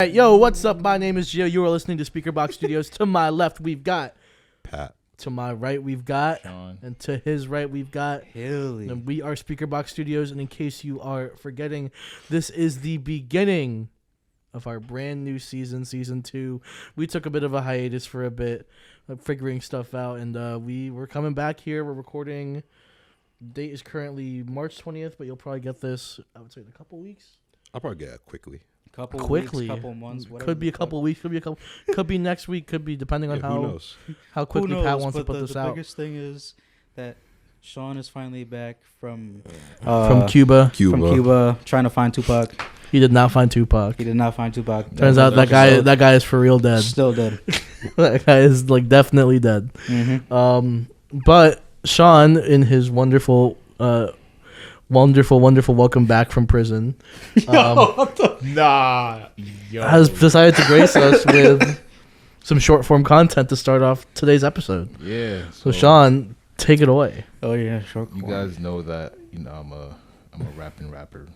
Hey, yo, what's up? My name is Gio. You are listening to Speakerboxx Studios. To my left, we've got Pat. To my right, we've got Sean. And to his right, we've got Haley. And we are Speakerboxx Studios. And in case you are forgetting, this is the beginning of our brand new season, season 2. We took a bit of a hiatus for a bit, figuring stuff out, and we're coming back here. We're recording. Date is currently March 20th, but you'll probably get this, I would say, in a couple weeks. I'll probably get it quickly. Quickly, weeks, couple months, whatever. Could be a couple weeks, could be next week, could be depending on how quickly Pat wants to put this out. The biggest thing is that Sean is finally back from Cuba. From Cuba, trying to find Tupac. He did not find Tupac. Turns out that guy is for real dead. Still dead. That guy is like definitely dead. Mm-hmm. But Sean, in his wonderful welcome back from prison, has decided to grace us with some short form content to start off today's episode. Yeah. So Sean, take it away. Oh yeah, short. You guys know that I'm a rapping rapper.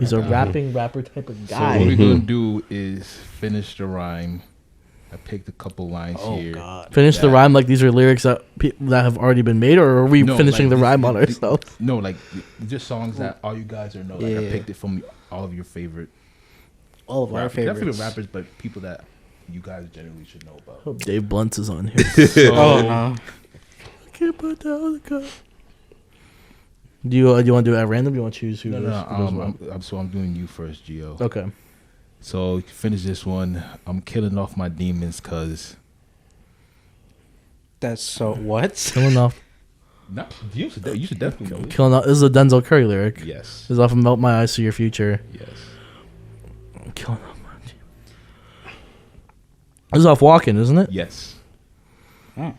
He's a rapping rapper type of guy. So what we're gonna do is finish the rhyme. I picked a couple lines here. God. Finish the rhyme like these are lyrics that have already been made, or are we finishing the rhyme on ourselves? No, like just songs that all you guys are know. Like Yeah. I picked it from all of your favorite, All of our not favorite favorites. rappers, but people that you guys generally should know about. Hope Dave Blunt's is on here. So, Oh no. Can't put down the cup. Do you want to do it at random? Do you want to choose who? no, goes what? I'm doing you first, Gio. Okay. So finish this one. I'm killing off my demons, cause. That's so what? Killing off. You should definitely know it. Killing off. This is a Denzel Curry lyric. Yes. This is off of Melt My Eyes to Your Future. Yes. Killing off my demons. This is off Walking, isn't it? Yes. Oh.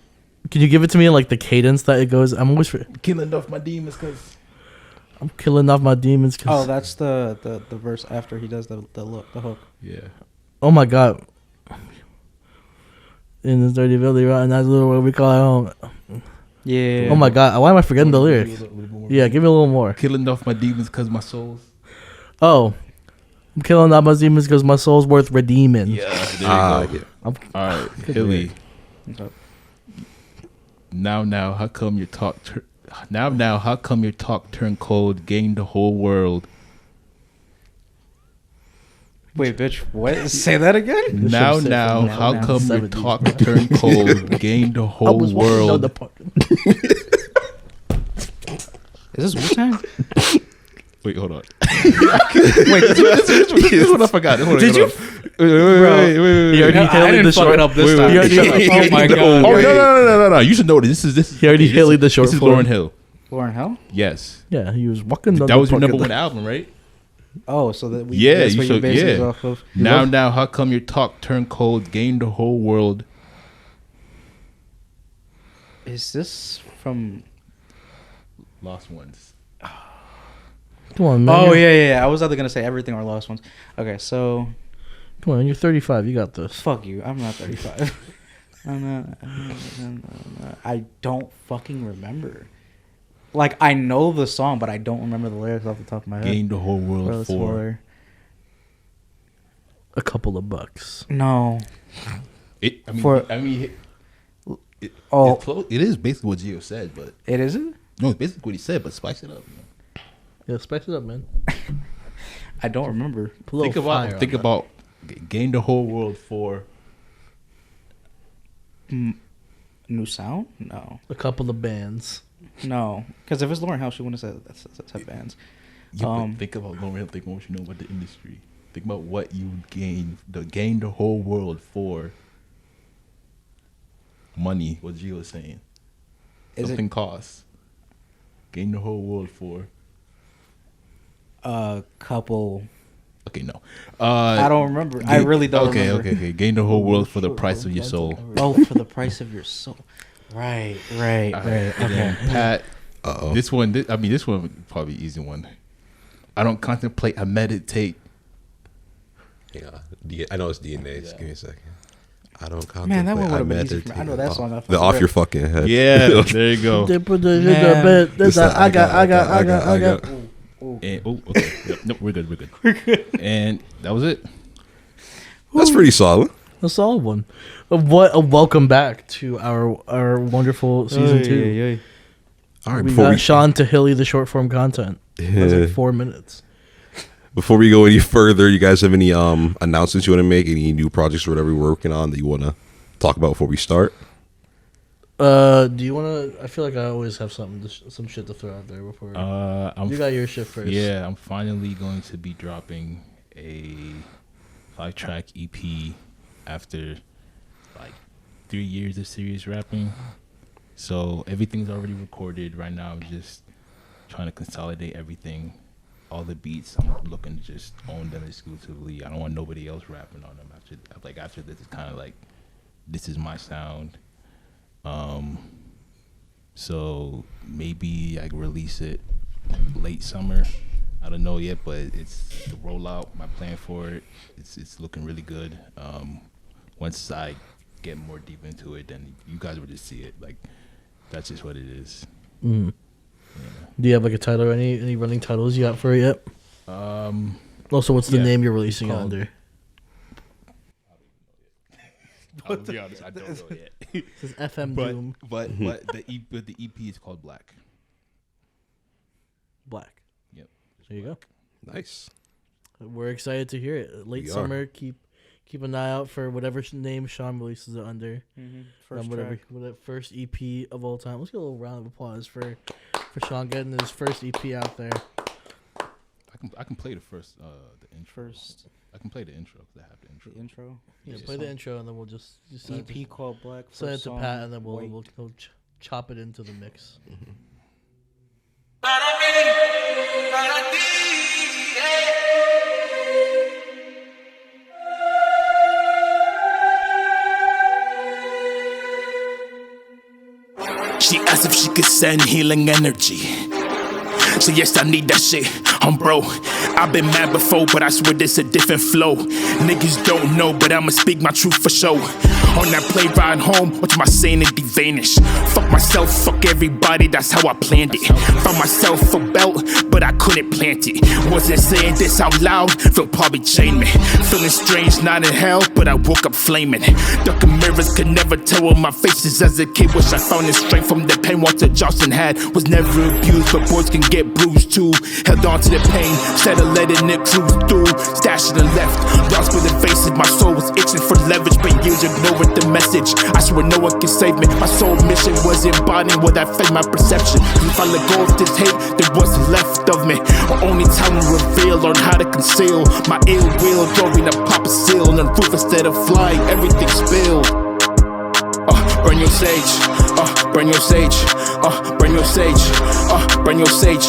Can you give it to me in like the cadence that it goes? I'm always Killing off my demons, cause. I'm killing off my demons. Oh, that's the verse after he does the hook. Yeah. Oh my God. In this dirty building, right? And that's a little what we call it home. Yeah. Oh my God. Why am I forgetting the lyrics? Yeah, give me a little more. Killing off my demons because my soul's. Oh. I'm killing off my demons because my soul's worth redeeming. Yeah. There you go. I'm, All right. Hilly. Okay. Now, how come your talk? Now, how come your talk turned cold? Gained the whole world. Wait, bitch, what? Say that again? Now, how come your talk turned cold? Gained the whole world. Is this Wu-Tang? Wait, hold on. Wait, this one I forgot. Did you? Wait. He already hit the short up this time. Oh my God. Oh, no. You should know this. He already hit the short This is form. Lauryn Hill. Lauryn Hill? Yes. Yeah, he was walking. That was your number one album, right? Oh, so that we Yeah, that's you what your should. base is Yeah. off of. Now, how come your talk turned cold? Gained the whole world. Is this from? Lost Ones. Come on, man. Oh yeah. I was either gonna say Everything or Lost Ones. Okay, so Come on, you're 35. You got this. fuck you. I'm not 35. I don't fucking remember. Like I know the song, but I don't remember the lyrics off the top of my head. Gained the whole world Let's for. for- A couple of bucks. No. It Oh, it's close. It is basically what Gio said, but it isn't. no, it's basically what he said, but spice it up. Yeah, spice it up, man. I don't remember. Put a little fire on Think that. about gained the whole world for. New Sound? No. A couple of bands. No. Because if it's Lauryn Hill, she wouldn't have said that's her bands. Yeah, but think about Lauryn Hill. Think about what you know about the industry. Think about what you gained the whole world for. Money. What Gio was saying. Something costs. Gain the whole world for. A couple. Okay, no. I don't remember. I really don't remember. Okay. Gain the whole world for the price of your soul. Oh, for the price of your soul. Right. And Okay. then Pat, Uh-oh. this one would probably be an easy one. I don't contemplate, I meditate. Yeah, I know it's DNA. Just give me a second. I don't contemplate. Man, that one would I have been easy for me. I know that song. I The off your fucking head. Yeah, there you go. They put the Man. bed. That's It's I got. And, okay. Yep, nope, we're good. And that was it. That's pretty solid. A solid one. What a welcome back to our wonderful season 2. All right, We before got we Sean to Hilly the short form content. That's like 4 minutes. before we go any further, you guys have any announcements you want to make? Any new projects or whatever you're working on that you want to talk about before we start? Do you want to? I feel like I always have some shit to throw out there before. You got your shit first. Yeah, I'm finally going to be dropping a 5-track EP after like 3 years of serious rapping. So everything's already recorded. Right now I'm just trying to consolidate everything, all the beats. I'm looking to just own them exclusively. I don't want nobody else rapping on them. After this, it's kind of like, this is my sound. So maybe I can release it late summer. I don't know yet, but it's the rollout. My plan for it, it's looking really good. Once I get more deep into it, then you guys will just see it. Like, that's just what it is. Mm. Yeah. Do you have like a title or any running titles you got for it yet? Also, what's the name you're releasing it under? I'll be honest, I don't know yet. This is FM Doom But the EP is called Black. Black. Yep. There you go. Nice. We're excited to hear it. Late summer. Keep an eye out for whatever name Sean releases it under. First whatever first EP of all time. Let's get a little round of applause for Sean getting his first EP out there. I can play the first the intro. I can play the intro because I have the intro. The intro. Yeah, play the intro and then we'll just send EP called Black. send it to Pat and then we'll chop it into the mix. She asked if she could send healing energy. So yes, I need that shit. Bro, I've been mad before, but I swear this a different flow. Niggas don't know, but I'ma speak my truth for sure. On that plane ride home, watch my sanity vanish. Fuck myself, fuck everybody, that's how I planned it. Found myself a belt, but I couldn't plant it. Wasn't saying this out loud, they'll probably chain me. Feeling strange, not in hell, but I woke up flaming. Ducking mirrors could never tell what my face is. As a kid, wish I found the strength from the pain Walter Johnson had. Was never abused, but boys can get bruised too. Held on to the pain, instead of letting it cruise through. Stash to the left, lost with the faces. My soul was itching for leverage, but years ignoring the message. I swear no one can save me. My sole mission was embodying what I felt my perception. If I let go of this hate, there wasn't left of me. Or only time will reveal on how to conceal my ill will. Throwing a pop a seal on the roof instead of flying, everything spilled. Burn your sage, burn your sage, burn your sage, burn your sage.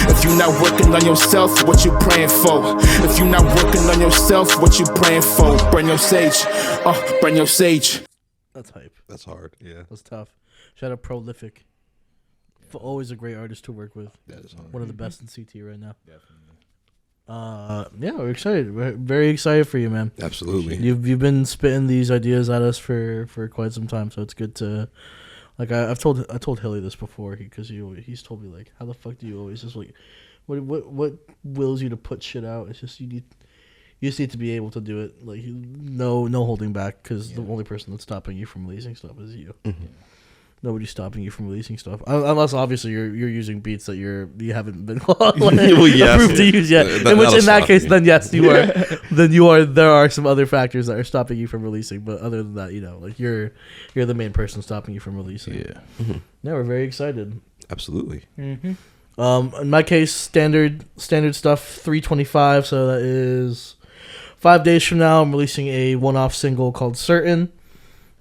If you're not working on yourself, what you praying for? If you're not working on yourself, what you praying for? Burn your sage, burn your sage. That's hype. That's hard. Yeah. That's tough. Shout out Prolific. Always a great artist to work with. That is hard. One of the best in CT right now. Definitely. Yeah, we're excited. We're very excited for you, man. Absolutely. You've been spitting these ideas at us for quite some time, so it's good to, like, I told Hilly this before because he's told me, like, how the fuck do you always just, like, what wills you to put shit out? It's just you just need to be able to do it, like, no holding back, because the only person that's stopping you from releasing stuff is you. Mm-hmm. Nobody's stopping you from releasing stuff, unless obviously you're using beats that you haven't been Well, yes. approved to use yet. In that case, then yes, you are. Then you are. There are some other factors that are stopping you from releasing, but other than that, like you're the main person stopping you from releasing. Yeah. Mm-hmm. Yeah, we're very excited. Absolutely. Mm-hmm. In my case, standard stuff, 325. So that is 5 days from now. I'm releasing a one-off single called "Certain."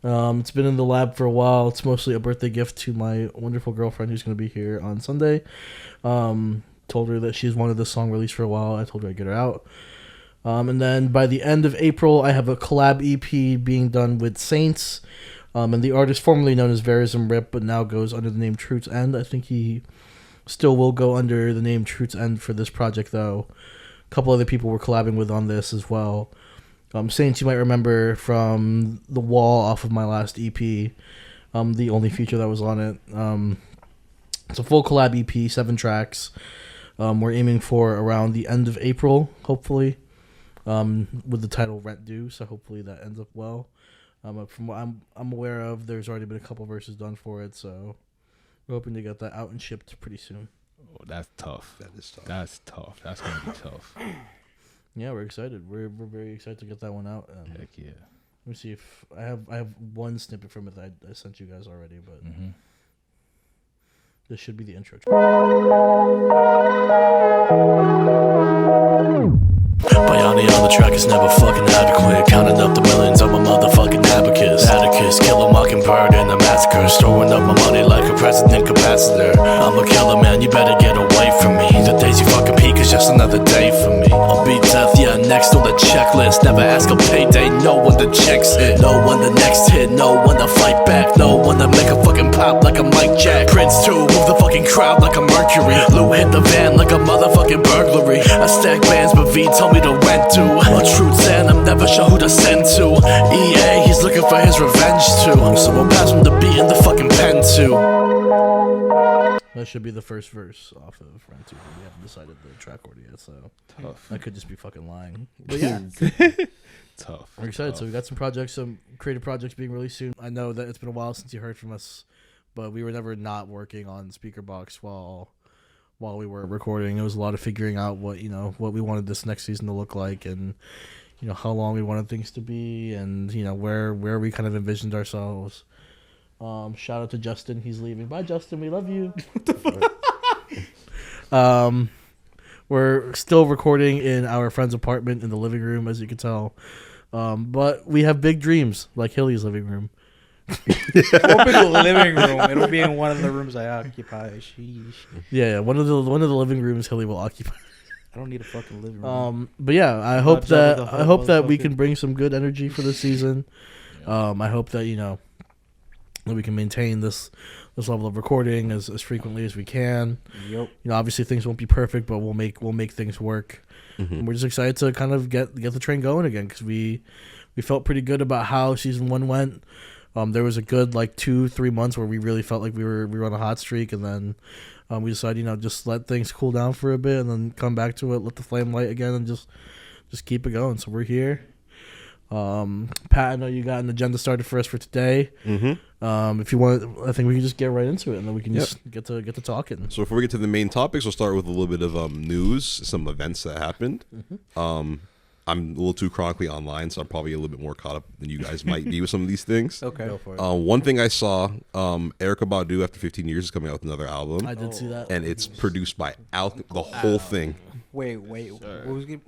It's been in the lab for a while. It's mostly a birthday gift to my wonderful girlfriend who's going to be here on Sunday. Told her that she's wanted this song released for a while. I told her I'd get her out. And then by the end of April, I have a collab EP being done with Saints. And the artist formerly known as Verism Rip, but now goes under the name Truth's End. I think he still will go under the name Truth's End for this project, though. A couple other people we're collabing with on this as well. Saints you might remember from The Wall off of my last EP, the only feature that was on it. It's a full collab EP, 7 tracks. We're aiming for around the end of April, hopefully. with the title Rent Due. So hopefully that ends up well. From what I'm aware of, there's already been a couple verses done for it, so we're hoping to get that out and shipped pretty soon. Oh, that's tough. That is tough. That's tough. That's gonna be tough. Yeah, we're excited. We're very excited to get that one out. Heck yeah. Let me see if I have one snippet from it that I sent you guys already, but this should be the intro. Biani on the track is never fucking adequate. Counting up the millions of my motherfucking abacus. Atticus, kill a mockingbird in a massacre. Storing up my money like a president capacitor. I'm a killer, man, you better get away from me. The days you fucking peak is just another day for me. I'll beat death, yeah, next on the checklist. Never ask a payday, no one the checks hit. No one the next hit, no one to fight back. No one to make a fucking pop like a Mike Jack. Prince 2, move the fucking crowd like a Mercury. Lou hit the van like a motherfucking burglary. I stack bands, but V told me to rent to. A truth's and I'm never sure who to send to. EA, he's looking for his revenge too. So I'll pass him the beat in the fucking pen too. That should be the first verse off of Rent 2. We haven't decided the track order yet, so Tough. I could just be fucking lying. But yeah, Tough. we're excited. Tough. So we got some projects, some creative projects being released soon. I know that it's been a while since you heard from us, but we were never not working on Speakerboxx while we were recording. It was a lot of figuring out what we wanted this next season to look like, and how long we wanted things to be, and where we kind of envisioned ourselves. Shout out to Justin, he's leaving. Bye, Justin, we love you. We're still recording in our friend's apartment in the living room, as you can tell, but we have big dreams, like Hilly's living room. It won't be the living room. It'll be in one of the rooms I occupy. Sheesh. Yeah, one of the living rooms Hilly will occupy. I don't need a fucking living room. But yeah, I hope Jabba that the Hutt, I hope that we motherfucker. can bring some good energy for this season. I hope that that we can maintain this level of recording as frequently as we can. Yep. Obviously things won't be perfect, but we'll make things work. And we're just excited to kind of get the train going again, because we felt pretty good about how season 1 went. There was a good 2-3 months where we really felt like we were on a hot streak, and then we decided just let things cool down for a bit and then come back to it, let the flame light again, and just keep it going. So we're here. Pat, I know you got an agenda started for us for today. If you want, I think we can just get right into it, and then we can just get to talking. So before we get to the main topics, we'll start with a little bit of news, some events that happened. I'm a little too chronically online, so I'm probably a little bit more caught up than you guys might be with some of these things. Okay. Go for it. One thing I saw, Erykah Badu, after 15 years, is coming out with another album, I did see that. and it's produced by Al. The whole thing, Wait.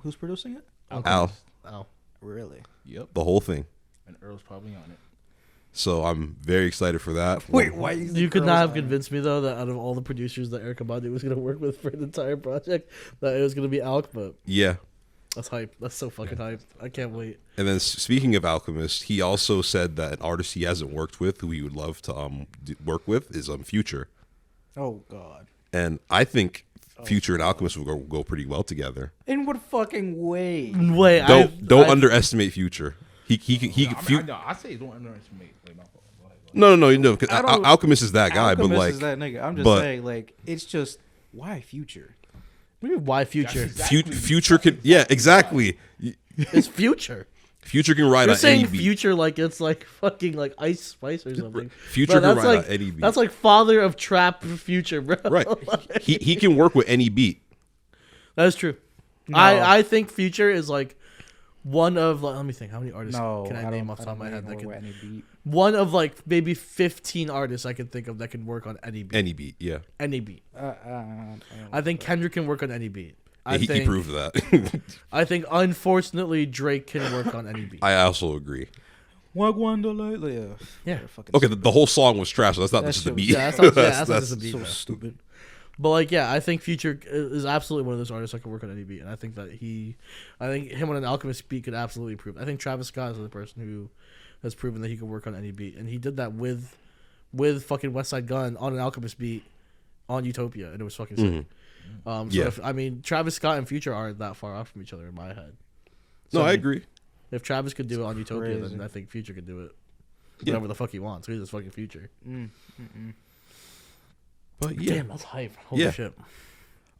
Who's producing it? Al. Ow. Really? Yep. The whole thing. And Earl's probably on it. So I'm very excited for that. Wait, why? Is You the could girls not have on it? convinced me, though, that out of all the producers that Erykah Badu was going to work with for an entire project, that it was going to be Alk, but Yeah. that's hype. That's so fucking hype. I can't wait. And then speaking of Alchemist, he also said that an artist he hasn't worked with, who he would love to work with, is Future. Oh God. And I think Future and Alchemist will go pretty well together. In what fucking way? Wait, Don't underestimate Future. He I say don't underestimate. Like, my fault. Go ahead. No. 'Cause I don't- Alchemist is that guy, Alchemist but like is that nigga. I'm just but- saying, it's just why Future? What do you mean, why Future? Future can exactly. It's Future. Future can ride You're on saying any beat. Future like it's like fucking like Ice Spice or something. Future Bro, can ride on any beat. That's like father of trap Future, bro. Right. He can work with any beat. That is true. No. I think Future is like one of let me think, how many artists No, can I don't- name off the top of my don't head that know can what any beat. one of like maybe 15 artists I can think of that can work on any beat. Any beat, yeah. Any beat. I I think Kendrick can work on any beat. He proved that. I think unfortunately Drake can work on any beat. I also agree. Yeah. Okay, the whole song was trash. So that's not That just the shit beat. was- Yeah, that's not just a beat. so though. stupid. But like, yeah, I think Future is absolutely one of those artists that can work on any beat, and I think him on an Alchemist beat could absolutely prove. I think Travis Scott is the person who has proven that he can work on any beat, and he did that with fucking West Side Gun on an Alchemist beat on Utopia, and it was fucking sick. So Yeah. Travis Scott and Future aren't that far off from each other in my head. No, So, I agree. If Travis could do it on Utopia, crazy. then I think Future could do it. Yeah. Whatever the fuck he wants. He's just fucking Future. But yeah. Damn, that's hype. Holy Yeah. shit.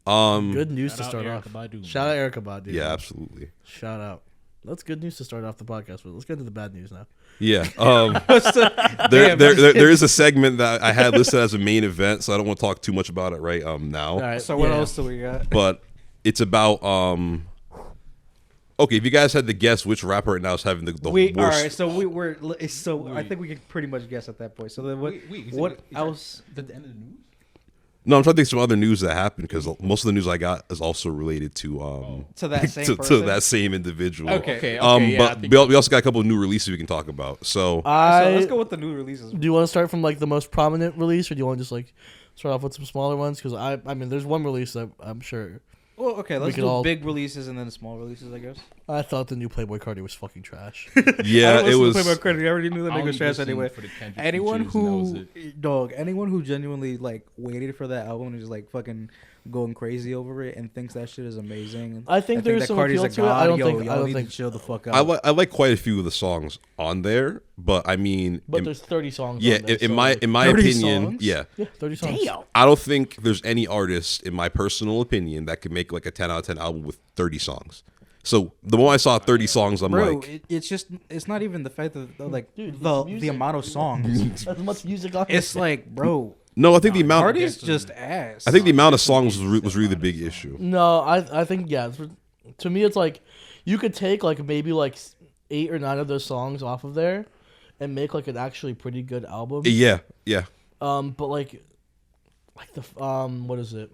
Um Good news to Shout out start Erykah off. Badu, Shout out Erykah Badu. Yeah, absolutely. Shout out. That's good news to start off the podcast with. Let's get into the bad news now. Yeah. There is a segment that I had listed as a main event, so I don't want to talk too much about it right now. All right. So what else do we got? But it's about okay, if you guys had to guess which rapper right now is having the worst. All right, so I think we can pretty much guess at that point. So then what else? Is that the end of the news? No, I'm trying to think of some other news that happened because most of the news I got is also related to that same to person? that same individual. Okay. But we also got a couple of new releases we can talk about. So So let's go with the new releases. Do you want to start from like the most prominent release, or do you want to just like start off with some smaller ones? Because I mean, there's one release that I'm sure. Well, okay, let's could do all- big releases and then small releases, I guess. I thought the new Playboy Cardi was fucking trash. yeah, it was. I already knew that I nigga only was trash listened anyway. for the Kendrick Anyone features, and that was who, anyone who genuinely like waited for that album and is like fucking going crazy over it and thinks that shit is amazing. I think there's that some Cardi's appeal a to it. god. I don't Yo, think- y'all I don't need think- to chill the fuck out. I like quite a few of the songs on there, but I mean, But there's 30 songs. yeah, on there, in so, my like, in my 30 opinion, songs? yeah, 30 songs. I don't think there's any artist, in my personal opinion, that could make like a 10 out of 10 album with 30 songs. So the moment I saw 30 songs, I'm Bro, like, it's not even the fact that like Dude, the music. amount of songs. As much music on It's it. like, bro, no, I think the amount. Cardi's just ass. I think the amount of songs was really the big issue. No, I think yeah. To me, it's like you could take like maybe like 8 or 9 of those songs off of there, and make like an actually pretty good album. Yeah. But like the what is it?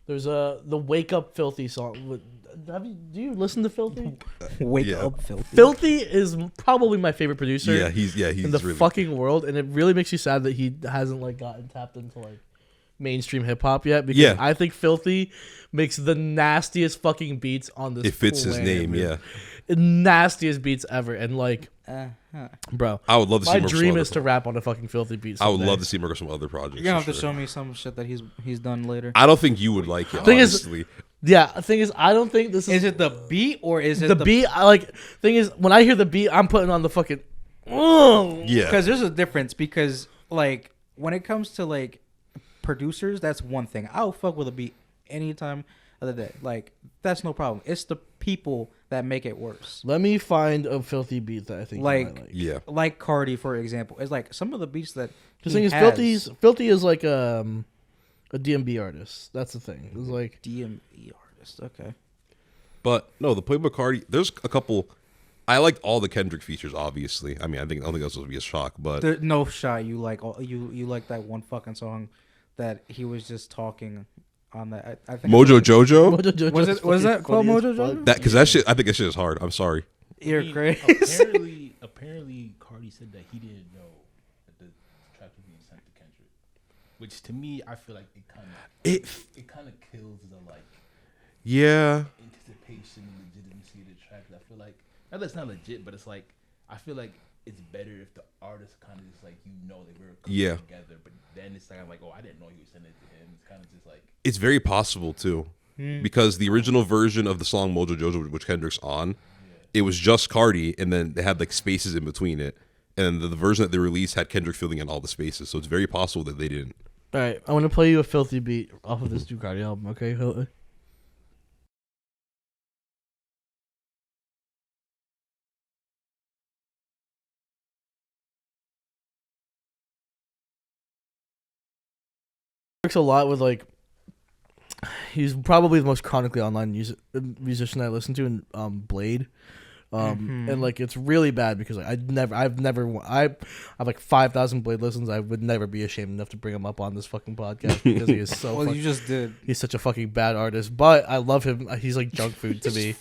There's the Wake Up Filthy song. Do you listen to Filthy? Wake Yeah. up, filthy. Filthy is probably my favorite producer. Yeah, he's in the really fucking world, and it really makes you sad that he hasn't like gotten tapped into like mainstream hip hop yet. Because Yeah. I think Filthy makes the nastiest fucking beats on this. It fits his planet, name, man. yeah. Nastiest beats ever, and like, bro, I would love to see my him work dream some is to other rap on a fucking Filthy beat. I would someday. love to see him work on some other projects. You're gonna have for to sure. show me some shit that he's done later. I don't think you would like it. Thing is- honestly. Yeah, the thing is, I don't think this is Is it the beat or is it the beat. I like. Thing is, when I hear the beat, I'm putting on the fucking. Yeah, Because there's a difference. Because like when it comes to like producers, that's one thing. I'll fuck with a beat any time of the day. Like that's no problem. It's the people that make it worse. Let me find a Filthy beat that I think Like- you might like. yeah. Like Cardi, for example, it's like some of the beats that The he thing is, has, Filthy is like a DMB artist. That's the thing. It's like DME artist. Okay. But no, the Playboy Cardi. There's a couple. I liked all the Kendrick features. Obviously, I mean, I don't think that's supposed to be a shock, but There, no shot. You like you like that one fucking song that he was just talking on that. I think Mojo Jojo. Mojo Jojo's Was it- was fucking that called funny as Mojo fuck. Jojo? That because that shit. I think that shit is hard. I'm sorry. You're I mean, crazy. Apparently, Cardi said that he didn't know that the track was being sent to Kendrick, which to me, I feel like it kind of kills the like Yeah. anticipation and legitimacy of the track. I feel like not that it's not legit, but it's like I feel like it's better if the artist kind of just like they were coming together, but then it's like I'm like, oh, I didn't know he was sending it to him. It's kind of just like It's very possible too, because the original version of the song Mojo Jojo, which Kendrick's on, it was just Cardi, and then they had like spaces in between it, and the version that they released had Kendrick filling in all the spaces. So it's very possible that they didn't. All right, I want to play you a Filthy beat off of this new Cardi album. Okay, Hilton? Works a lot with like. He's probably the most chronically online musician I listen to in Blade. And like it's really bad because like, I have like 5,000 Blade listens. I would never be ashamed enough to bring him up on this fucking podcast because he is so Well, you just did. he's such a fucking bad artist, but I love him. He's like junk food to me.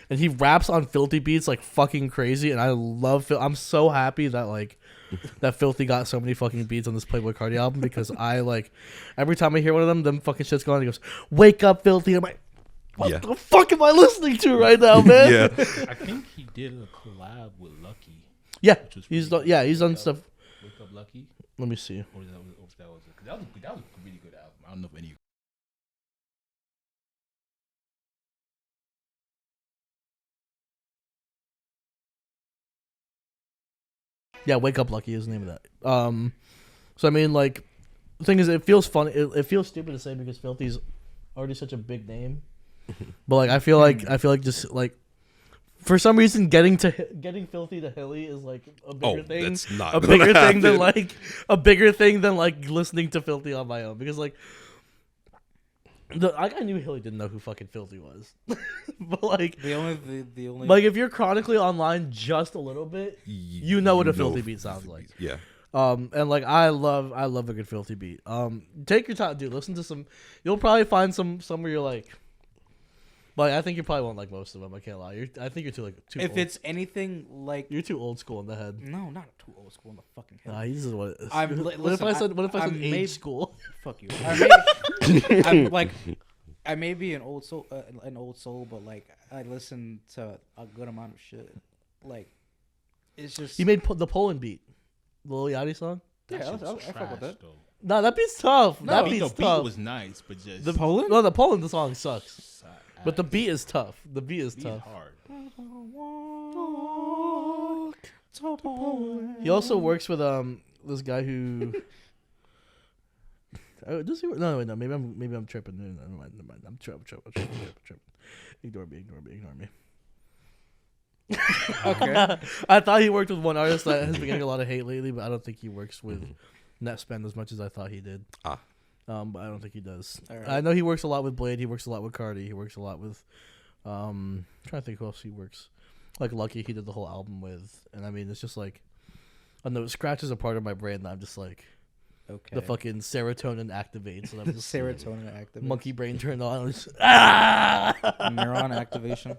And he raps on Filthy beats like fucking crazy, and I love I'm so happy that like that Filthy got so many fucking beats on this Playboy Cardi album because I like every time I hear one of them fucking shit's going on. He goes, "Wake up, Filthy." I'm like, what the fuck am I listening to right now, man? Yeah. I think he did a collab with Lucky. Yeah, Which was he's pretty done, good. he's done stuff. Wake Up Lucky, Let me see. or that was cause that was a really good album. I don't know if any. of you Yeah, Wake Up Lucky is the name of that. So I mean, like, the thing is, it feels funny. It feels stupid to say because Filthy's already such a big name, but like, I feel like just like For some reason, getting filthy to Hilly is like a bigger thing. That's not a gonna bigger thing than happen. like listening to Filthy on my own, because like I knew Hilly didn't know who fucking Filthy was, but like The only like if you're chronically online just a little bit, you know what a Filthy beat sounds like. Yeah. And like I love a good Filthy beat. Take your time, dude. Listen to some. You'll probably find some where you're like. But I think you probably won't like most of them. I can't lie. I think you're too if old. it's anything like You're too old school in the head. no, not too old school in the fucking head. Nah, this is what it is. What if I said age school? Fuck you. I may be an old soul, but like I listen to a good amount of shit. Like it's just You made the Poland beat, the Lil Yachty song. yeah. I fuck with that. Though. No, that beat's tough. No, that The beat's beat tough. was nice, but just The Poland? No, the Poland song sucks, but the beat is tough. The beat is beat tough. hard. He also works with this guy who. Oh, does he? No, wait, no. Maybe I'm tripping. No, never mind. I'm tripping. Ignore me. Okay. I thought he worked with one artist that has been getting a lot of hate lately, but I don't think he works with NetSpend as much as I thought he did. But I don't think he does. All right. I know he works a lot with Blade. He works a lot with Cardi. He works a lot with. I'm trying to think who else he works. Like Lucky, he did the whole album with, and I mean, it's just like, I know it scratches a part of my brain that I'm just like, Okay. the fucking serotonin activates, and I'm just Serotonin activation. monkey brain turned on. I'm just, Neuron activation.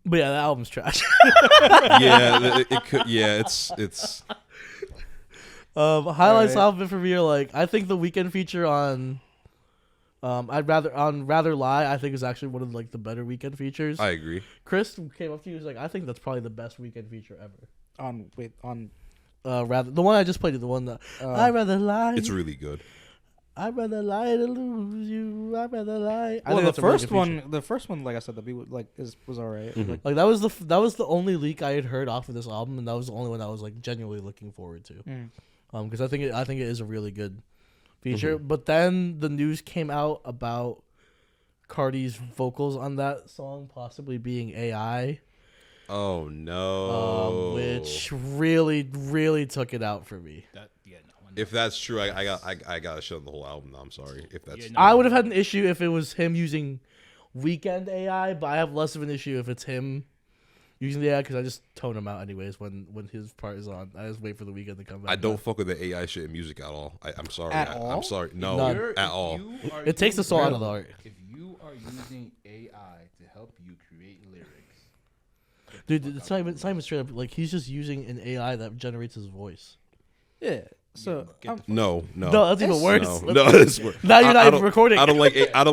But yeah, that album's trash. Yeah, it could. Yeah, it's. Highlights Alright. album for me are like, I think the Weekend feature on Rather Lie, I think is actually one of like the better Weekend features. I agree. Chris came up to you, he was like, I think that's probably the best Weekend feature ever. On Rather the one I just played, the one that I'd rather lie. It's really good. I'd rather lie to lose you. I'd rather lie. I well, think the that's a really first good feature. one, like I said, the beat was alright. Mhm. Like, Like that was the only leak I had heard off of this album, and that was the only one I was like genuinely looking forward to. Because I think it is a really good feature. But then the news came out about Cardi's vocals on that song possibly being AI, Oh no! which really took it out for me. If that's true, I gotta shut the whole album. Now, I'm sorry. If that's I would have had an issue if it was him using Weekend AI, but I have less of an issue if it's him using the AI, because I just tone him out anyways when his part is on. I just wait for the Weekend to come back. I don't fuck with the AI shit in music at all. I'm sorry. At I'm all? sorry. No, None. at all. It takes the soul out of the art. If you are using AI to help you create lyrics, Dude, it's not even straight up. Like, he's just using an AI that generates his voice. yeah. So No. No, that's even worse. No, that's worse. Now you're not I even don't- recording. I don't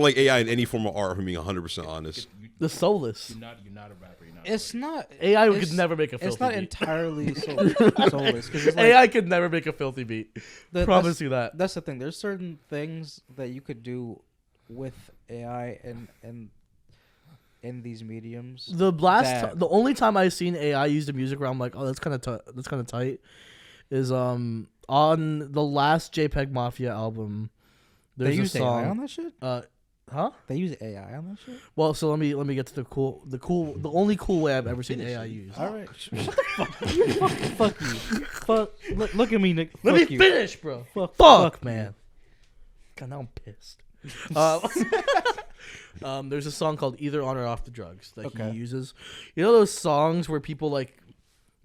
like AI in any form of art. If I'm being 100% honest. The soulless. you're not a rapper. You're not. it's not AI it's- could never make a filthy It's not beat. entirely soulless because it's like, AI could never make a filthy beat. Promise you that. That's the thing. There's certain things that you could do with AI and in these mediums. The that- the only time I've seen AI used in music where I'm like, oh, that's kind of tight, is on the last JPEG Mafia album. They There's a use song. AI on that shit. Huh? They use AI on that shit. Well, so let me get to the only cool way I've ever seen AI used. All right, shut the fuck you. Fuck. Look at me, Nick. Let me Fuck you. finish, bro. Fuck, Fuck, man. God, now I'm pissed. There's a song called "Either On or Off the Drugs" that Okay. he uses. You know those songs where people like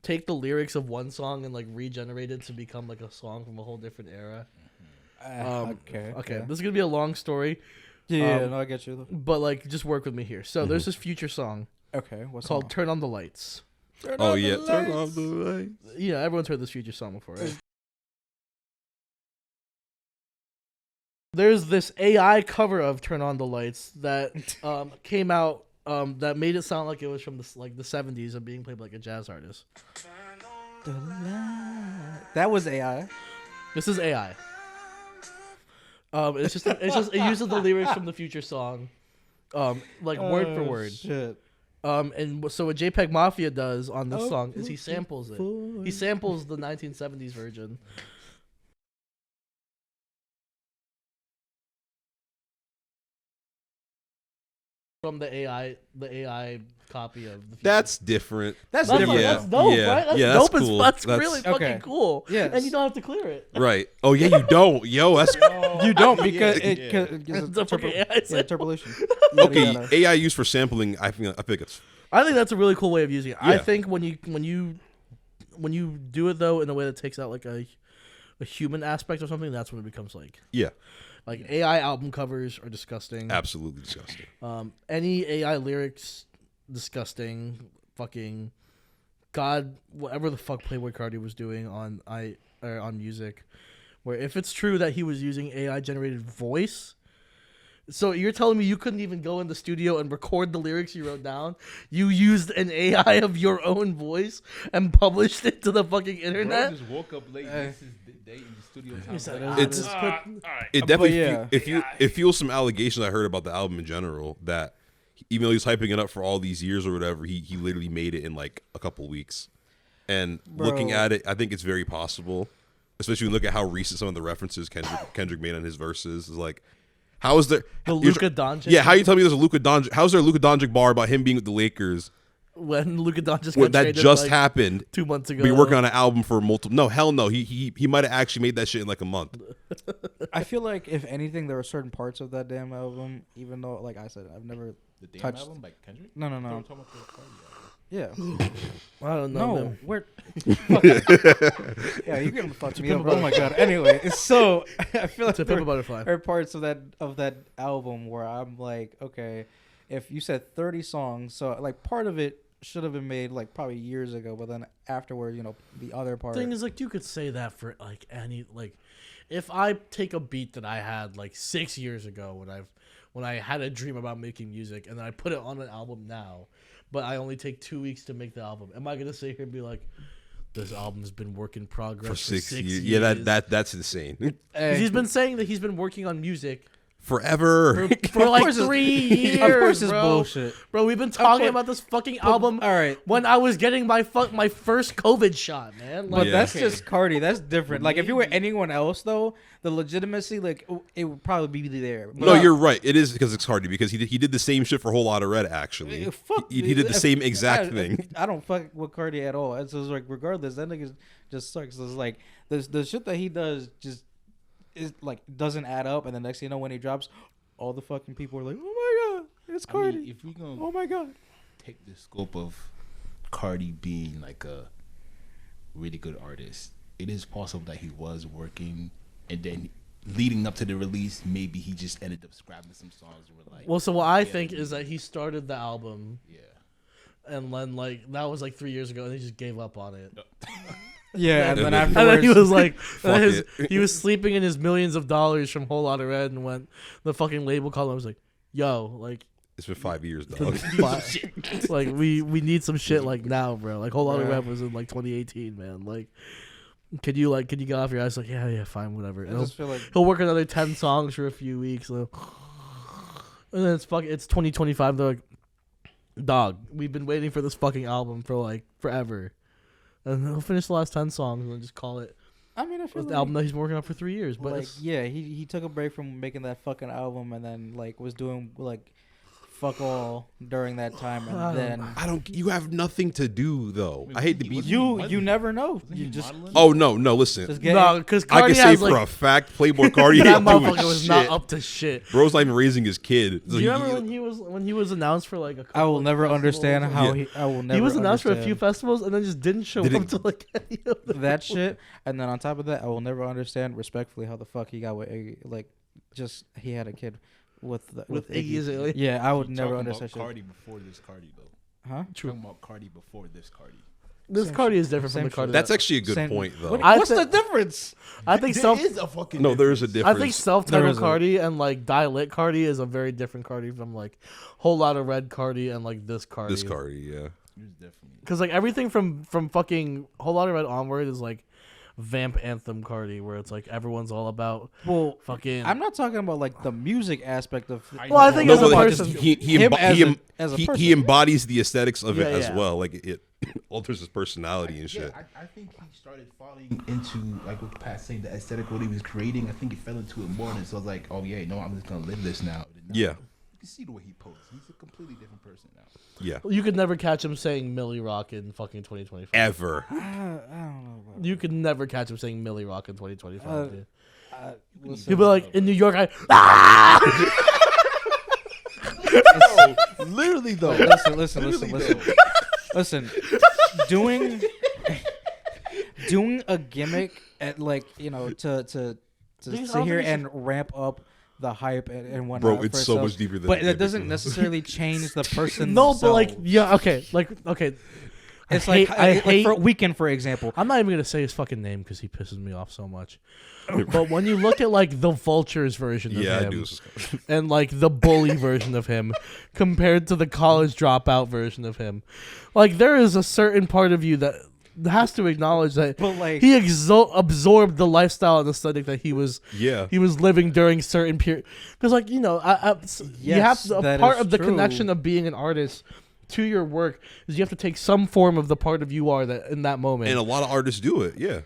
take the lyrics of one song and like regenerate it to become like a song from a whole different era. Okay. Okay, this is gonna be a long story, Yeah, no, I get you. but like just work with me here. So there's this Future song Okay, what's called "Turn on the Lights." Oh yeah. Turn off the lights. Yeah, everyone's heard this Future song before, right? There's this AI cover of "Turn on the Lights" that came out that made it sound like it was from the 70s and being played by like a jazz artist. That was AI. This is AI. It uses the lyrics from the Future song, like word for word. Shit. And so what JPEG Mafia does on this song is he samples it. He samples the 1970s version. from the AI copy of the That's different. That's That's, different. Yeah. that's dope, yeah, right? That's yeah, that's dope as cool. fuck. That's That's- really Okay. fucking cool. Yes. And you don't have to clear it. Right. Oh yeah, you don't. Yo, that's You don't because Yeah, it yeah. gives It's a fucking AI sample. interpolation. okay. Yeah. AI used for sampling. I think it's I think that's a really cool way of using it. I Yeah. think when you do it though in a way that takes out like a human aspect or something, that's when it becomes like yeah, AI album covers are disgusting. absolutely disgusting. Any AI lyrics, disgusting. Fucking God, whatever the fuck Playboy Cardi was doing on music, where if it's true that he was using AI generated voice. So you're telling me you couldn't even go in the studio and record the lyrics you wrote down? You used an AI of your own voice and published it to the fucking internet? Bro just woke up late. This is the day in the studio time. He's like, It's- just put- It definitely yeah. it fuels some allegations I heard about the album in general that even though he's hyping it up for all these years or whatever, he literally made it in like a couple weeks. And looking Bro. at it, I think it's very possible, especially when you look at how recent some of the references Kendrick made on his verses. Is like, how is there the you're- Luka Doncic. Yeah, how you tell me there's a Luka Doncic? How's there a Luka Doncic bar about him being with the Lakers When Luka Doncic when got that traded, just like, happened? 2 months ago. Be working on an album for multiple. No, hell no. He might have actually made that shit in like a month. I feel like if anything, there were certain parts of that damn album, even though, like I said, I've never. The damn Touched- album by Kendrick? No, no, I thought we no. were talking about the Cardi album. Yeah. I don't know. No, man. we're. Yeah, you're gonna fuck me up. Oh my god. Anyway, so I feel like It's a there paper butterfly. are parts of that album where I'm like, okay, if you said 30 songs, so like part of it should have been made like probably years ago, but then afterward, the other part. Thing is, like, you could say that for like any like, if I take a beat that I had like 6 years ago when I had a dream about making music and then I put it on an album now, but I only take 2 weeks to make the album, am I gonna sit here and be like, this album's been work in progress For for 6 6 years. years? Yeah, that's insane. 'Cause he's been saying that he's been working on music Forever. for like course it's- 3 years. of course it's bro. bullshit. Bro, we've been talking course- about this fucking album all right. when I was getting my first COVID shot, man. But Like, Yeah. that's just Cardi. That's different. Like if you were anyone else, though, the legitimacy, like it would probably be there. But No, you're right. It is because it's Cardi because he did the same shit for a Whole Lotta Red actually. Fuck, He did the same exact thing. I don't fuck with Cardi at all. It's just like regardless, that nigga just sucks. It's like the shit that he does just is like doesn't add up, and the next thing you know, when he drops, all the fucking people are like, "Oh my god, it's Cardi! I mean, if we gonna Oh my god!" take the scope of Cardi being like a really good artist, it is possible that he was working and then leading up to the release, maybe he just ended up scrapping some songs and were like, well, so what I think is that he started the album yeah. and then like that was like 3 years ago, and he just gave up on it. Yeah, and then And afterwards, And then he was like, Fuck he was sleeping in his millions of dollars from Whole Lotta Red, and when the fucking label called him, was like, "Yo, like, It's been 5 years, dog. like we need some shit like now, bro. Like Whole Lotta Yeah. Red was in like 2018, man. Like, can you get off your ass? Like, yeah, fine, whatever. I And just feel like he'll work another 10 songs for a few weeks, so. And then it's 2025. They're like, dog, we've been waiting for this fucking album for like forever. And he'll finish the last 10 songs and then just call it I mean, I feel the like, album that he's been working on for 3 years. But like it's, yeah, he took a break from making that fucking album, and then like was doing like fuck all during that time, and then You have nothing to do though. I hate to be. you never know. You just Oh no, listen. just get no, because I Cardi can say has for like a fact, Playboy Cardi that ain't doing motherfucker was shit. not up to shit. Bro's not even raising his kid. So Do you remember when he was announced for like a couple I will of never festivals? understand how Yeah. I will never. He was announced for a few understand festivals and then just didn't show Didn't- up to like any of them. that shit, and then on top of that, I will never understand respectfully how the fuck he got with Iggy. Like, just he had a kid with Iggy Azalea. Yeah, I would never Talking understand about shit. Cardi before this Cardi though. Huh? Talking about Cardi before this Cardi. This Same Cardi shit. is different from Same the Cardi. That's that- actually a good Same- point though. What- I What's thi- the difference? I think There self. is a fucking No, there is a difference. I difference. think There self-titled is a- Cardi and like Die-Lit Cardi is a very different Cardi from like Whole Lotta Red Cardi and like this Cardi. This Cardi, yeah. It was definitely. Because like everything from fucking Whole Lotta Red onward is like vamp anthem Cardi, where it's like everyone's all about Well, fucking. I'm not talking about like the music aspect of. Well, I think No, as a but like, person- he Him as a he person. embodies the aesthetics of it Yeah, as yeah. well. Like it alters his personality and shit. Yeah, I think he started falling into like what Pat saying, the aesthetic what he was creating. I think he fell into it more, and so I was like, oh yeah, no, I'm just gonna live this now. Yeah. can see the way he posts. He's a completely different person now. Yeah. You could never catch him saying Millie Rock in fucking 2025. Ever. I don't know. About You could never catch him saying Millie Rock in 2025. Dude. listen, He'll be like, in New York, Literally though. listen. Doing a gimmick at like to sit here and ramp up the hype and whatnot. Bro, it's for so itself. much deeper than But that. it doesn't necessarily change the person. no, but like, themselves. yeah, okay, okay. It's I like hate. for Weekend, for example. I'm not even gonna say his fucking name because he pisses me off so much. But when you look at like the Vultures version of Yeah, I him do. This is and like the bully version of him compared to the college dropout version of him, like there is a certain part of you that has to acknowledge that But, like- he absorbed the lifestyle and aesthetic that he was Yeah. living during certain period. Because like you have to, a that part is of the true. connection of being an artist to your work is you have to take some form of the part of you are that in that moment. And a lot of artists do it. Yeah.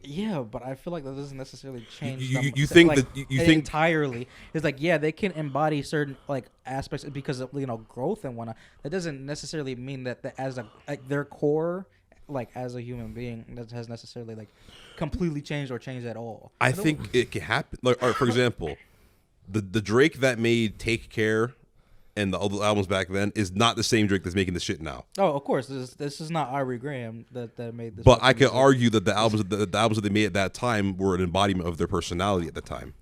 Yeah, but I feel like that doesn't necessarily change. You think that you think entirely? It's like they can embody certain like aspects because of growth and whatnot. That doesn't necessarily mean that as their core, like as a human being, that has necessarily like completely changed or changed at all. I think it can happen. Like, for example, the Drake that made Take Care and the other albums back then is not the same Drake that's making this shit now. Oh, of course, this is not Ivory Graham that made this. But I could argue that the albums that they made at that time were an embodiment of their personality at the time.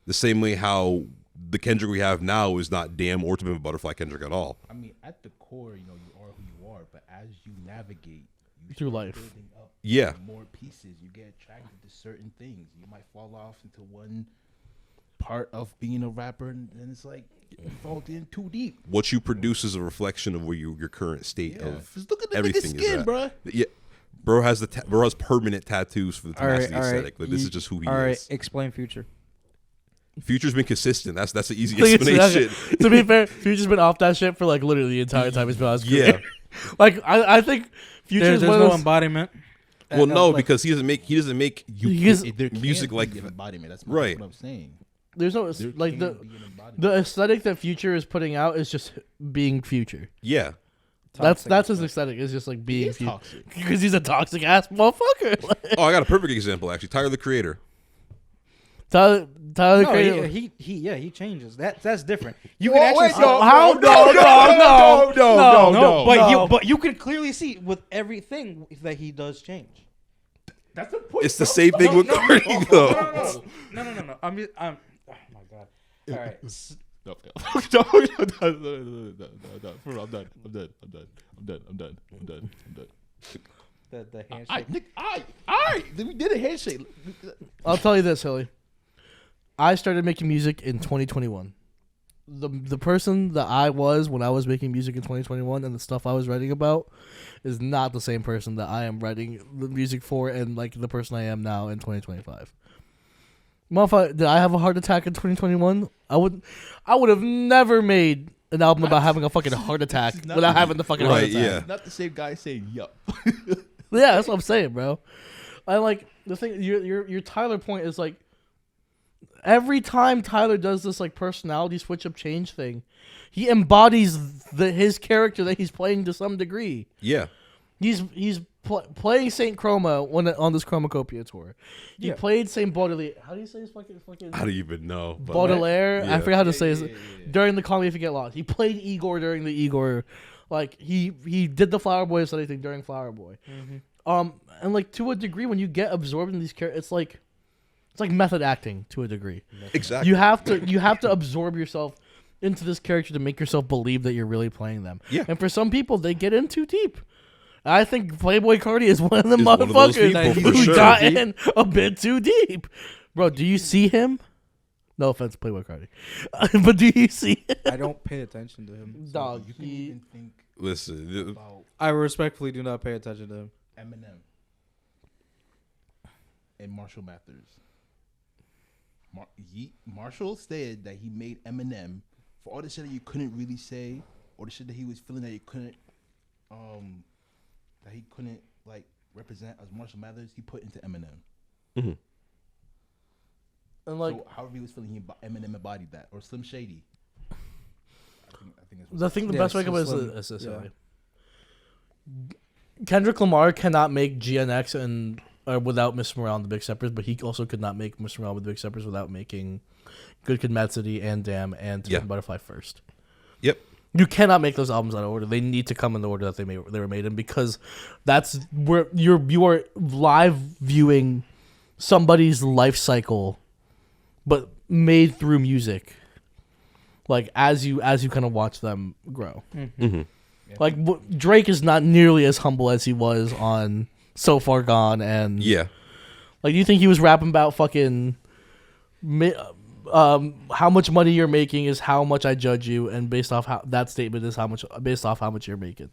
The same way how the Kendrick we have now is not Damn or To Be a Butterfly Kendrick at all. I mean, at the core, you are who you are, but as you navigate Through start life. building up Yeah. more pieces, you get attracted to certain things. You might fall off into one part of being a rapper, and then it's like you fall in too deep. What you produce is a reflection of where your current state Yeah. of Just look at the nigga's everything skin, is at. bruh. Yeah. Bro has permanent tattoos for the tenacity aesthetic. But this is just who he All right, is. explain Future. Future's been consistent. That's the easy Like, it's- explanation. to be fair, Future's been off that shit for like literally the entire time he's been on his career. Yeah. Like I think Future's There's one no of those, embodiment. Well, no, like, because he doesn't make Because There can't music be like an embodiment. That's right. what I'm saying. there's no There like can't be an embodiment. the aesthetic that Future is putting out is just being Future. yeah. That's his aesthetic. It's just like being He's Future toxic. because he's a toxic ass motherfucker. Oh, I got a perfect example actually. Tyler the Creator. Tyler No, Creator. he changes. That's different. You can actually see but you can clearly see with everything that he does change. That's the point. It's the same thing with Cardi though. No. I'm oh my god. All right. No, I'm done. The handshake. All right. We did a handshake. I'll tell you this, Hilly. I started making music in 2021. The person that I was when I was making music in 2021 and the stuff I was writing about is not the same person that I am writing the music for and like the person I am now in 2025. Motherfucker, did I have a heart attack in 2021? I would have never made an album about having a fucking heart attack without having the fucking heart Right, attack. yeah. Not the same guy saying yup. Yeah, that's what I'm saying, bro. I like the thing. Your Tyler point is like every time Tyler does this like personality switch up change thing, he embodies his character that he's playing to some degree. Yeah. He's playing Saint Chroma on this Chromacopia tour. He played Saint Baudelaire. How do you say his fucking? I don't even know. But Baudelaire. I Yeah. forgot how to say his during the Call Me If You Get Lost. He played Igor during the Igor. Like he did the Flower Boy aesthetic thing during Flower Boy. And like to a degree, when you get absorbed in these characters, it's like method acting to a degree. Exactly. You have to absorb yourself into this character to make yourself believe that you're really playing them. Yeah. And for some people, they get in too deep. I think Playboy Cardi is one of the Is one of those motherfuckers people, for who sure. got in a bit too deep. Bro, do you see him? No offense, Playboy Cardi. But do you see him? I don't pay attention to him. Dog, You can even think Listen, about I respectfully do not pay attention to him. Eminem and Marshall Mathers. Marshall said that he made Eminem for all the shit that you couldn't really say, or the shit that he was feeling that he couldn't, like represent as Marshall Mathers. He put into Eminem. And like, So however he was feeling, Eminem embodied that, or Slim Shady. think is The thing, the Yeah, best way to so put it is slim, this yeah. way. Kendrick Lamar cannot make GNX and without Mr. Morale and the Big Steppers, but he also could not make Mr. Morale with the Big Steppers without making Good Kid, Mad City, and Damn and Yeah. Butterfly first. Yep. You cannot make those albums out of order. They need to come in the order that they were made in, because that's where you are live viewing somebody's life cycle, but made through music. Like as you kind of watch them grow. Mm-hmm. Like Drake is not nearly as humble as he was on So Far Gone, and Yeah. like, do you think he was rapping about fucking how much money you're making is how much I judge you, and based off how that statement is based off how much you're making?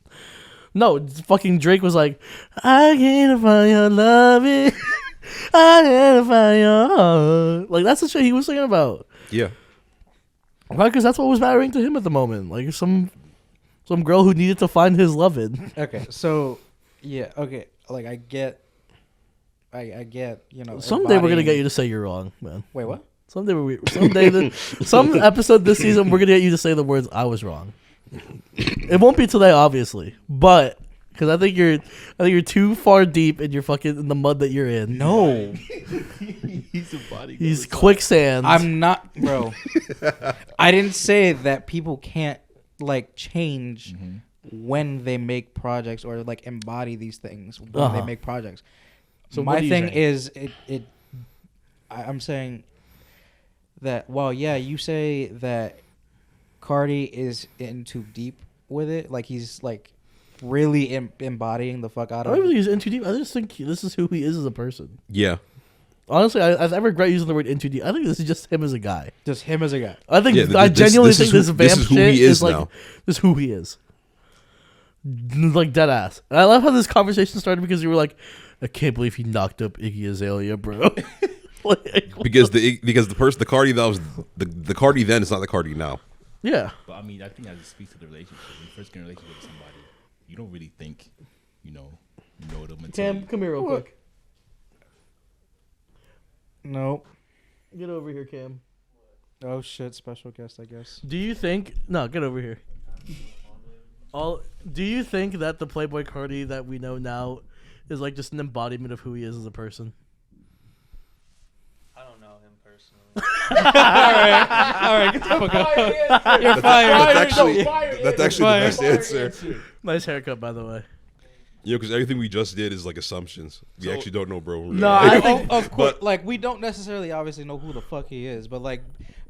No, fucking Drake was like, I can't find your loving, I can't find your heart. Like, that's the shit he was singing about. Yeah. Right, because that's what was mattering to him at the moment. Like some girl who needed to find his loving. Okay, so yeah, okay, like I get, you know. Someday we're gonna embodying- get you to say you're wrong, man. Wait, what? Some episode this season, we're gonna get you to say the words "I was wrong." It won't be today, obviously, but because I think you're too far deep in the mud that you're in. No, He's a body. He's quicksand. I'm not, bro. I didn't say that people can't like change when they make projects or like embody these things when they make projects. So my what are you thing saying? is I'm saying that while you say that Cardi is in too deep with it, like he's like really embodying the fuck out I of don't really it. use in too deep. I just think this is who he is as a person. Yeah. Honestly, I regret using the word in too deep. I think this is just him as a guy. Just him as a guy. I think Yeah, I genuinely this think is this who- vamp this is who shit he is like now. this is who he is. Like dead ass. And I love how this conversation started because you were like, I can't believe he knocked up Iggy Azalea, bro. Like, Because the Cardi that was the Cardi then is not the Cardi now. yeah. But I mean, I think that just speaks to the relationship. When you first get in a relationship with somebody, you don't really think, you know them until Cam, come here real quick. Nope. Get over here, Cam. Oh shit, special guest, I guess. Do you think? No, get over here. Do you think that the Playboy Cardi that we know now is like just an embodiment of who he is as a person? I don't know him personally. All right, get the fuck out. You're fired. That's actually the best answer. Nice haircut, by the way. You know, because everything we just did is like assumptions. We actually don't know, bro. No, I think Of course, like we don't necessarily obviously know who the fuck he is, but like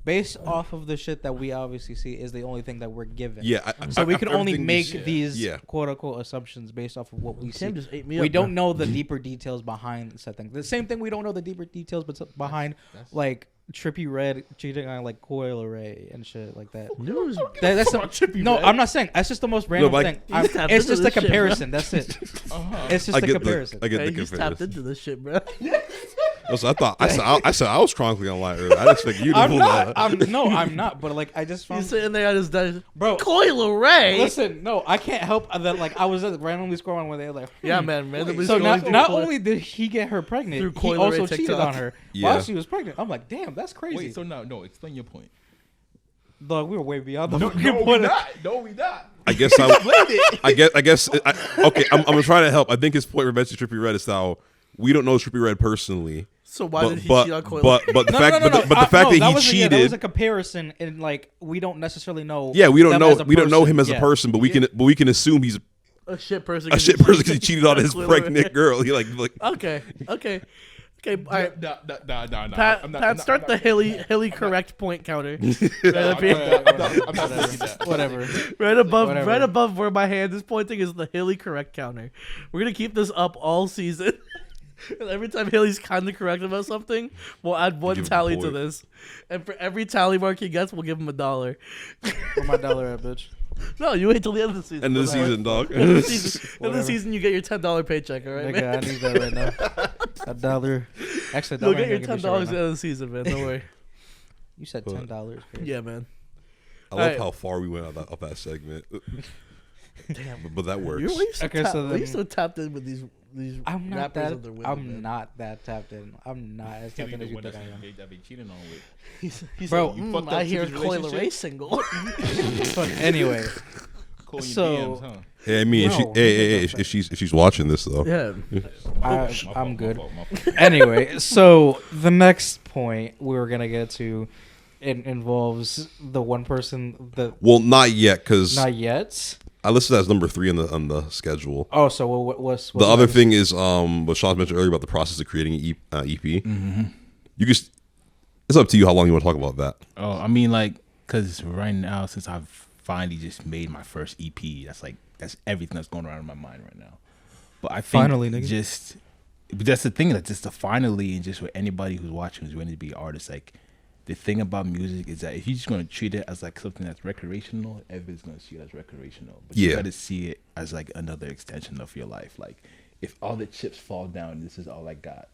based off of the shit that we obviously see is the only thing that we're given. Yeah. So we can only everything make these Yeah. quote unquote assumptions based off of what we see. Cam just ate me We up, don't bro. know the deeper details behind said thing. The same thing we don't know the deeper details behind like Trippie Redd cheating on like Coil Ray and shit like that. That's no, I'm not saying that's just the most random Mike, thing. he's tapped It's into just a this shit, comparison. That's it. It's just I a get comparison. I get Hey, the he's tapped comparison. into this shit, bro. Also, I said I was chronically online earlier. I didn't expect you to I'm pull not. that. I'm not. But like, I just He's found, sitting there at his desk. bro. Coil Ray. Listen, no, I can't help that. Like, I was just randomly scrolling when they were like, Yeah, man. Randomly So scrolling through not Coil- only did he get her pregnant, Through he Coil Ray also cheated TikTok. on her Yeah. while she was pregnant. I'm like, damn, that's crazy. Wait, so no, explain your point. Dog, we were way beyond the No, fucking we point. not. No, we not. I guess okay. I'm gonna try to help. I think his point with mentioning Trippie Redd is how we don't know Trippie Redd personally. So why did he but, cheat on Coil? but the No, fact no, no, but the fact that he that was that was cheated. a comparison, and like we don't necessarily know. Yeah, we don't them know as a we don't know him as person. a person, but we can assume he's a shit person. a shit person because he cheated on his Coil pregnant Ray. girl. He like Okay. All right. Nah. Pat, I'm not, Pat, start the hilly correct point counter. Right up I'm here. not thinking that. Whatever. Right above, Whatever. right above where my hand is pointing is the hilly correct counter. We're gonna keep this up all season. And every time Hilly's kind of correct about something, we'll add one Give him a tally to point. this. And for every tally mark he gets, we'll give him $1. Where my dollar at, bitch? No, you wait till the end of the season. end of the season, dog. End of the season, end of the Whatever. season, you get your $10 paycheck. All right, Nigga, man. I need that right now. $1. Actually, You'll $1 get your ain't gonna $10 give me at shit the right end of the season, man. Don't worry. now. You said $10. Yeah, man. I love Alright. how far we went off that segment. Damn, but that works. You're so, Okay, so why are you then- so tapped in with these these I'm not rappers that. of their women. I'm man. not that tapped in. I'm not as tapped in as you think I am. I've been cheating on with. He's Bro, like, you fucked up I hear Tripp's Coil relationship? Ray single. Anyway, Cool in your So- DMs, huh? Hey, I mean, No, if she's watching this though, Yeah. I'm good. My fault. Anyway, so the next point we were gonna get to, it involves the one person that well, not yet, because not yet. I listed that as number 3 on the schedule. Oh, so what's The other thing is what Sean mentioned earlier about the process of creating an EP. You just it's up to you how long you want to talk about that. Oh, I mean, like, because right now, since I've finally just made my first EP, that's everything that's going around in my mind right now. But I think Finally, nigga. but that's the thing, that just the finally, and just with anybody who's watching who's ready to be an artist, like, the thing about music is that if you're just going to treat it as like something that's recreational, everybody's going to see it as recreational. But you Yeah. got to see it as like another extension of your life. Like, if all the chips fall down, this is all I got.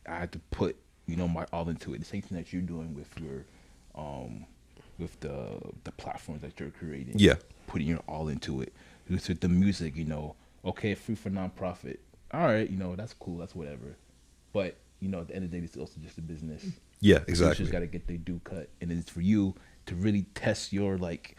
I had to put, my all into it. The same thing that you're doing with your, with the platforms that you're creating. Yeah. Putting your all into it. With the music, okay, free for nonprofit. All right, that's cool. That's whatever. But, at the end of the day, it's also just a business. Yeah, Producers exactly. got to get their due cut, and it's for you to really test your like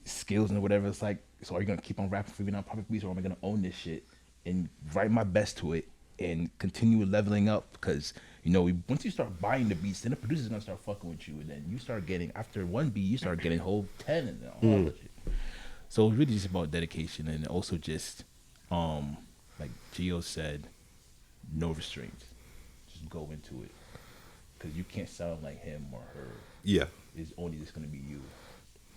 skills and whatever. It's like, so are you gonna keep on rapping for nonprofit beats, or am I gonna own this shit and write my best to it and continue leveling up? Because once you start buying the beats, then the producer's gonna start fucking with you, and then you start getting, after one beat, you start getting whole 10 and all that shit. So it's really just about dedication, and also just like Gio said, no restraints. Just go into it. Because you can't sound like him or her. Yeah. It's only just going to be you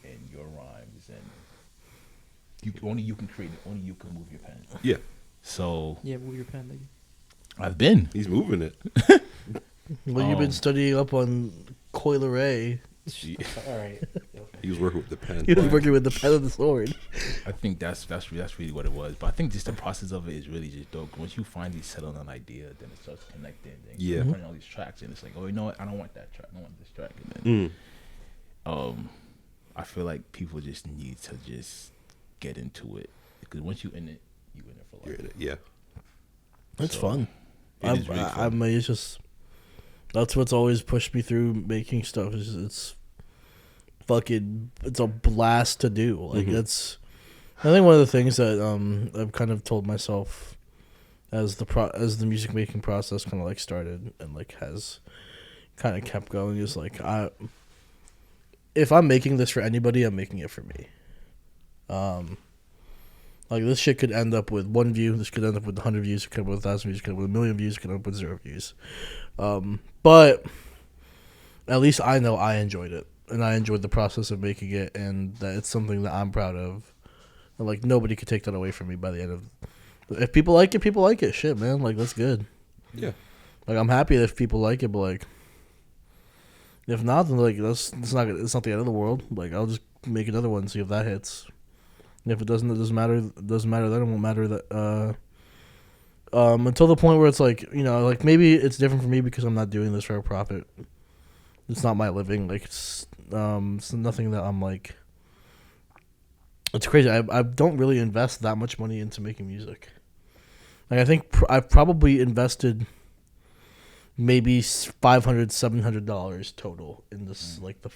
and your rhymes, and only you can create it. Only you can move your pen. Yeah. So Yeah, move your pen, nigga. I've been. He's moving it. Well, you've been studying up on Coil Ray. All right. He was working with the pen. He was working with the pen and the sword. I think that's really what it was. But I think just the process of it is really just dope. Once you finally settle on an idea, then it starts connecting. Then you start putting all these tracks, and it's like, oh, you know what? I don't want that track. I don't want this track. And then, I feel like people just need to just get into it, because once you're in it, you're in it for life. You're in it. Yeah. It's So, fun. it is really fun. I mean, it's just that's what's always pushed me through making stuff. It's a blast to do. Like it's, I think one of the things that I've kind of told myself as the music making process kind of like started and like has kind of kept going is like, if I'm making this for anybody, I'm making it for me. Like this shit could end up with 1 view. This could end up with 100 views. It could end up with 1,000 views. It could end up with 1,000,000 views. It could end up with 0 views. But at least I know I enjoyed it, and I enjoyed the process of making it, and that it's something that I'm proud of. And like nobody could take that away from me by the end of. If people like it, people like it. Shit, man, like that's good. Yeah. Like I'm happy if people like it, but like if not, then like it's not the end of the world. Like I'll just make another one, see if that hits. And if it doesn't, it doesn't matter. It doesn't matter then. It won't matter that. Until the point where it's like, like maybe it's different for me because I'm not doing this for a profit. It's not my living. Like it's nothing that I'm like. It's crazy. I don't really invest that much money into making music. Like I think I've probably invested maybe $500, $700 total in this like the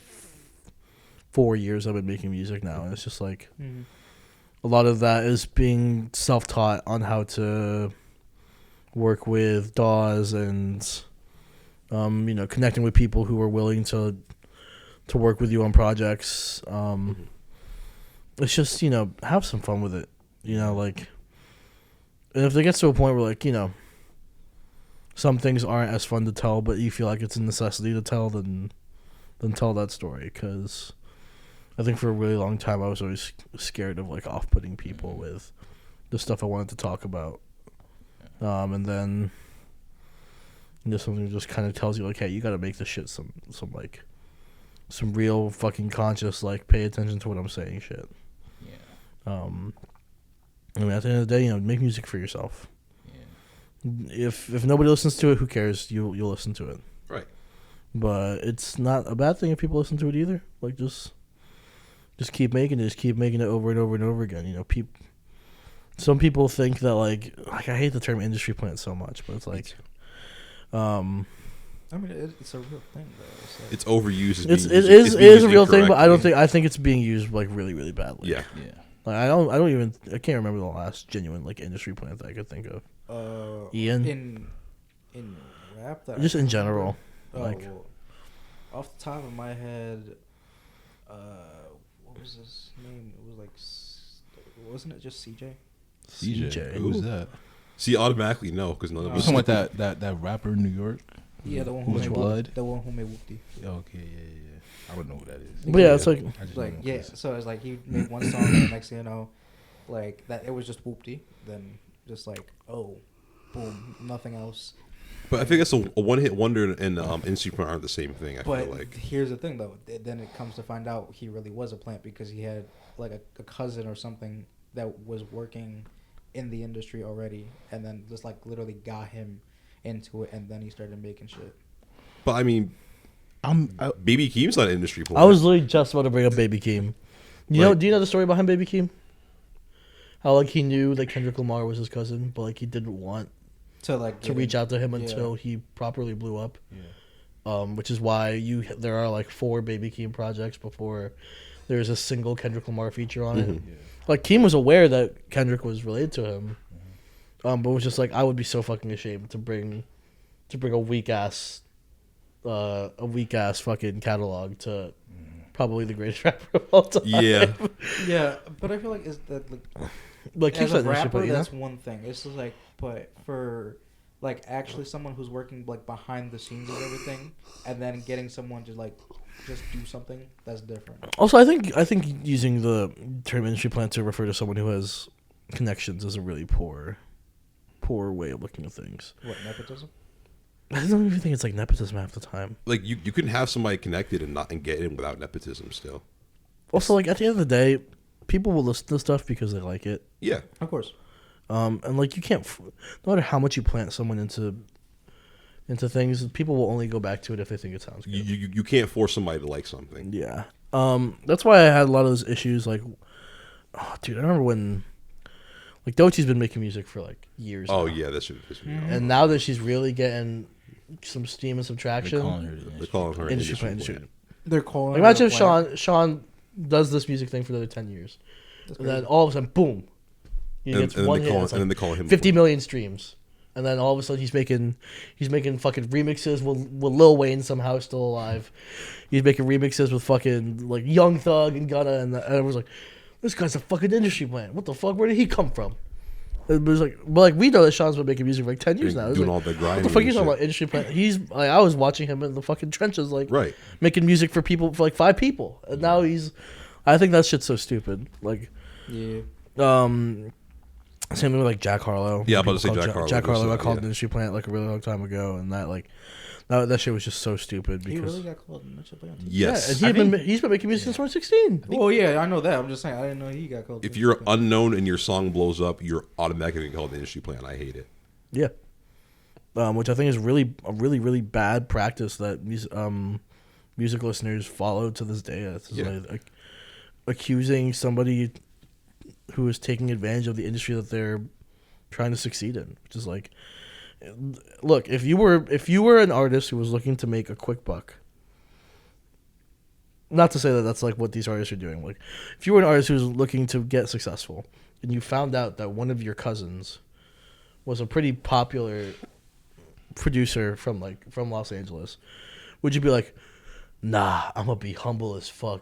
4 years I've been making music now, and it's just like a lot of that is being self-taught on how to work with DAWs and connecting with people who are willing to work with you on projects. It's just, have some fun with it. Like, and if it gets to a point where like, some things aren't as fun to tell, but you feel like it's a necessity to tell, then tell that story. Because I think for a really long time I was always scared of like off-putting people with the stuff I wanted to talk about. And then something just kind of tells you like, hey, you got to make this shit some real fucking conscious, like, pay attention to what I'm saying shit. Yeah. I mean, at the end of the day, make music for yourself. Yeah. If nobody listens to it, who cares? You'll listen to it. Right. But it's not a bad thing if people listen to it either. Like, just keep making it. Just keep making it over and over and over again. some people think that like I hate the term industry plant so much, but it's like, I mean, it's a real thing though. It's overused. It is a real thing, but I think it's being used like really really badly. Yeah. Like I can't remember the last genuine like industry plant that I could think of. Ian, in rap, that just in general, like off the top of my head, what was his name? It was like, wasn't it just CJ? CJ. Who's that? See, automatically no, because none of us. Something like that rapper in New York. Yeah, the one who who made made Blood. The one who made Whoopty. Okay, yeah. I don't know who that is. But yeah, it's like I just Like know yeah, so it's like he made one song, and the next thing you know, like that it was just Whoopty. Then just like boom, nothing else. But I think that's a one-hit wonder, and industry plant aren't the same thing. I But feel like. here's the thing, though. Then it comes to find out he really was a plant because he had like a cousin or something that was working in the industry already, and then just like literally got him into it, and then he started making shit. But I mean, Baby Keem's not an industry plant. I was literally just about to bring up Baby Keem. Do you know the story behind Baby Keem? How like he knew that Kendrick Lamar was his cousin, but like he didn't want to reach out to him until he properly blew up. Yeah. Which is why there are like 4 Baby Keem projects before there's a single Kendrick Lamar feature on it. Yeah. Like Keem was aware that Kendrick was related to him, but was just like, I would be so fucking ashamed to bring a weak ass fucking catalog to probably the greatest rapper of all time. Yeah. Yeah, but I feel like Like as a rapper, that's one thing. It's just like, but for like actually someone who's working like behind the scenes of everything, and then getting someone to like just do something, that's different. Also, I think using the term industry plant to refer to someone who has connections is a really poor way of looking at things. What, nepotism? I don't even think it's like nepotism half the time. Like you can have somebody connected and get in without nepotism still. Also, like at the end of the day, people will listen to stuff because they like it. Yeah, of course. And like you can't, no matter how much you plant someone into things, people will only go back to it if they think it sounds good. You can't force somebody to like something. Yeah. That's why I had a lot of those issues. Like, oh, dude, I remember when, like, Doechie's been making music for like years. Oh now. yeah, that should piss me off. And now that she's really getting some steam and some traction, They're calling her industry plant. They're calling. Like, imagine if Sean does this music thing for another 10 years, and then all of a sudden, boom, he gets one hit. And then they call him 50 million streams. And then all of a sudden he's making fucking remixes with Lil Wayne somehow still alive. He's making remixes with fucking like Young Thug and Gunna, and I was like, this guy's a fucking industry plant. What the fuck? Where did he come from? It was like, but like we know that Sean's been making music for like 10 years now. Doing like, all the grinding. What the fuck are you and talking shit. about industry plant? He's like, I was watching him in the fucking trenches, like making music for people, for like 5 people, and now I think that shit's so stupid. Like, yeah. Same thing with like Jack Harlow. Yeah, I'm about to say Jack Harlow. Jack Harlow got called an industry plant like a really long time ago, and that shit was just so stupid. Because He really got called an industry plant. Yes. Yeah, and he's been making music since 2016. Well, yeah, I know that. I'm just saying, I didn't know he got called. If you're unknown and your song blows up, you're automatically called an industry plant. I hate it. Yeah. Which I think is a really bad practice that music listeners follow to this day. It's like accusing somebody who is taking advantage of the industry that they're trying to succeed in, which is like, look, if you were an artist who was looking to make a quick buck, not to say that that's like what these artists are doing. Like, if you were an artist who was looking to get successful, and you found out that one of your cousins was a pretty popular producer from Los Angeles, would you be like, nah, I'm gonna be humble as fuck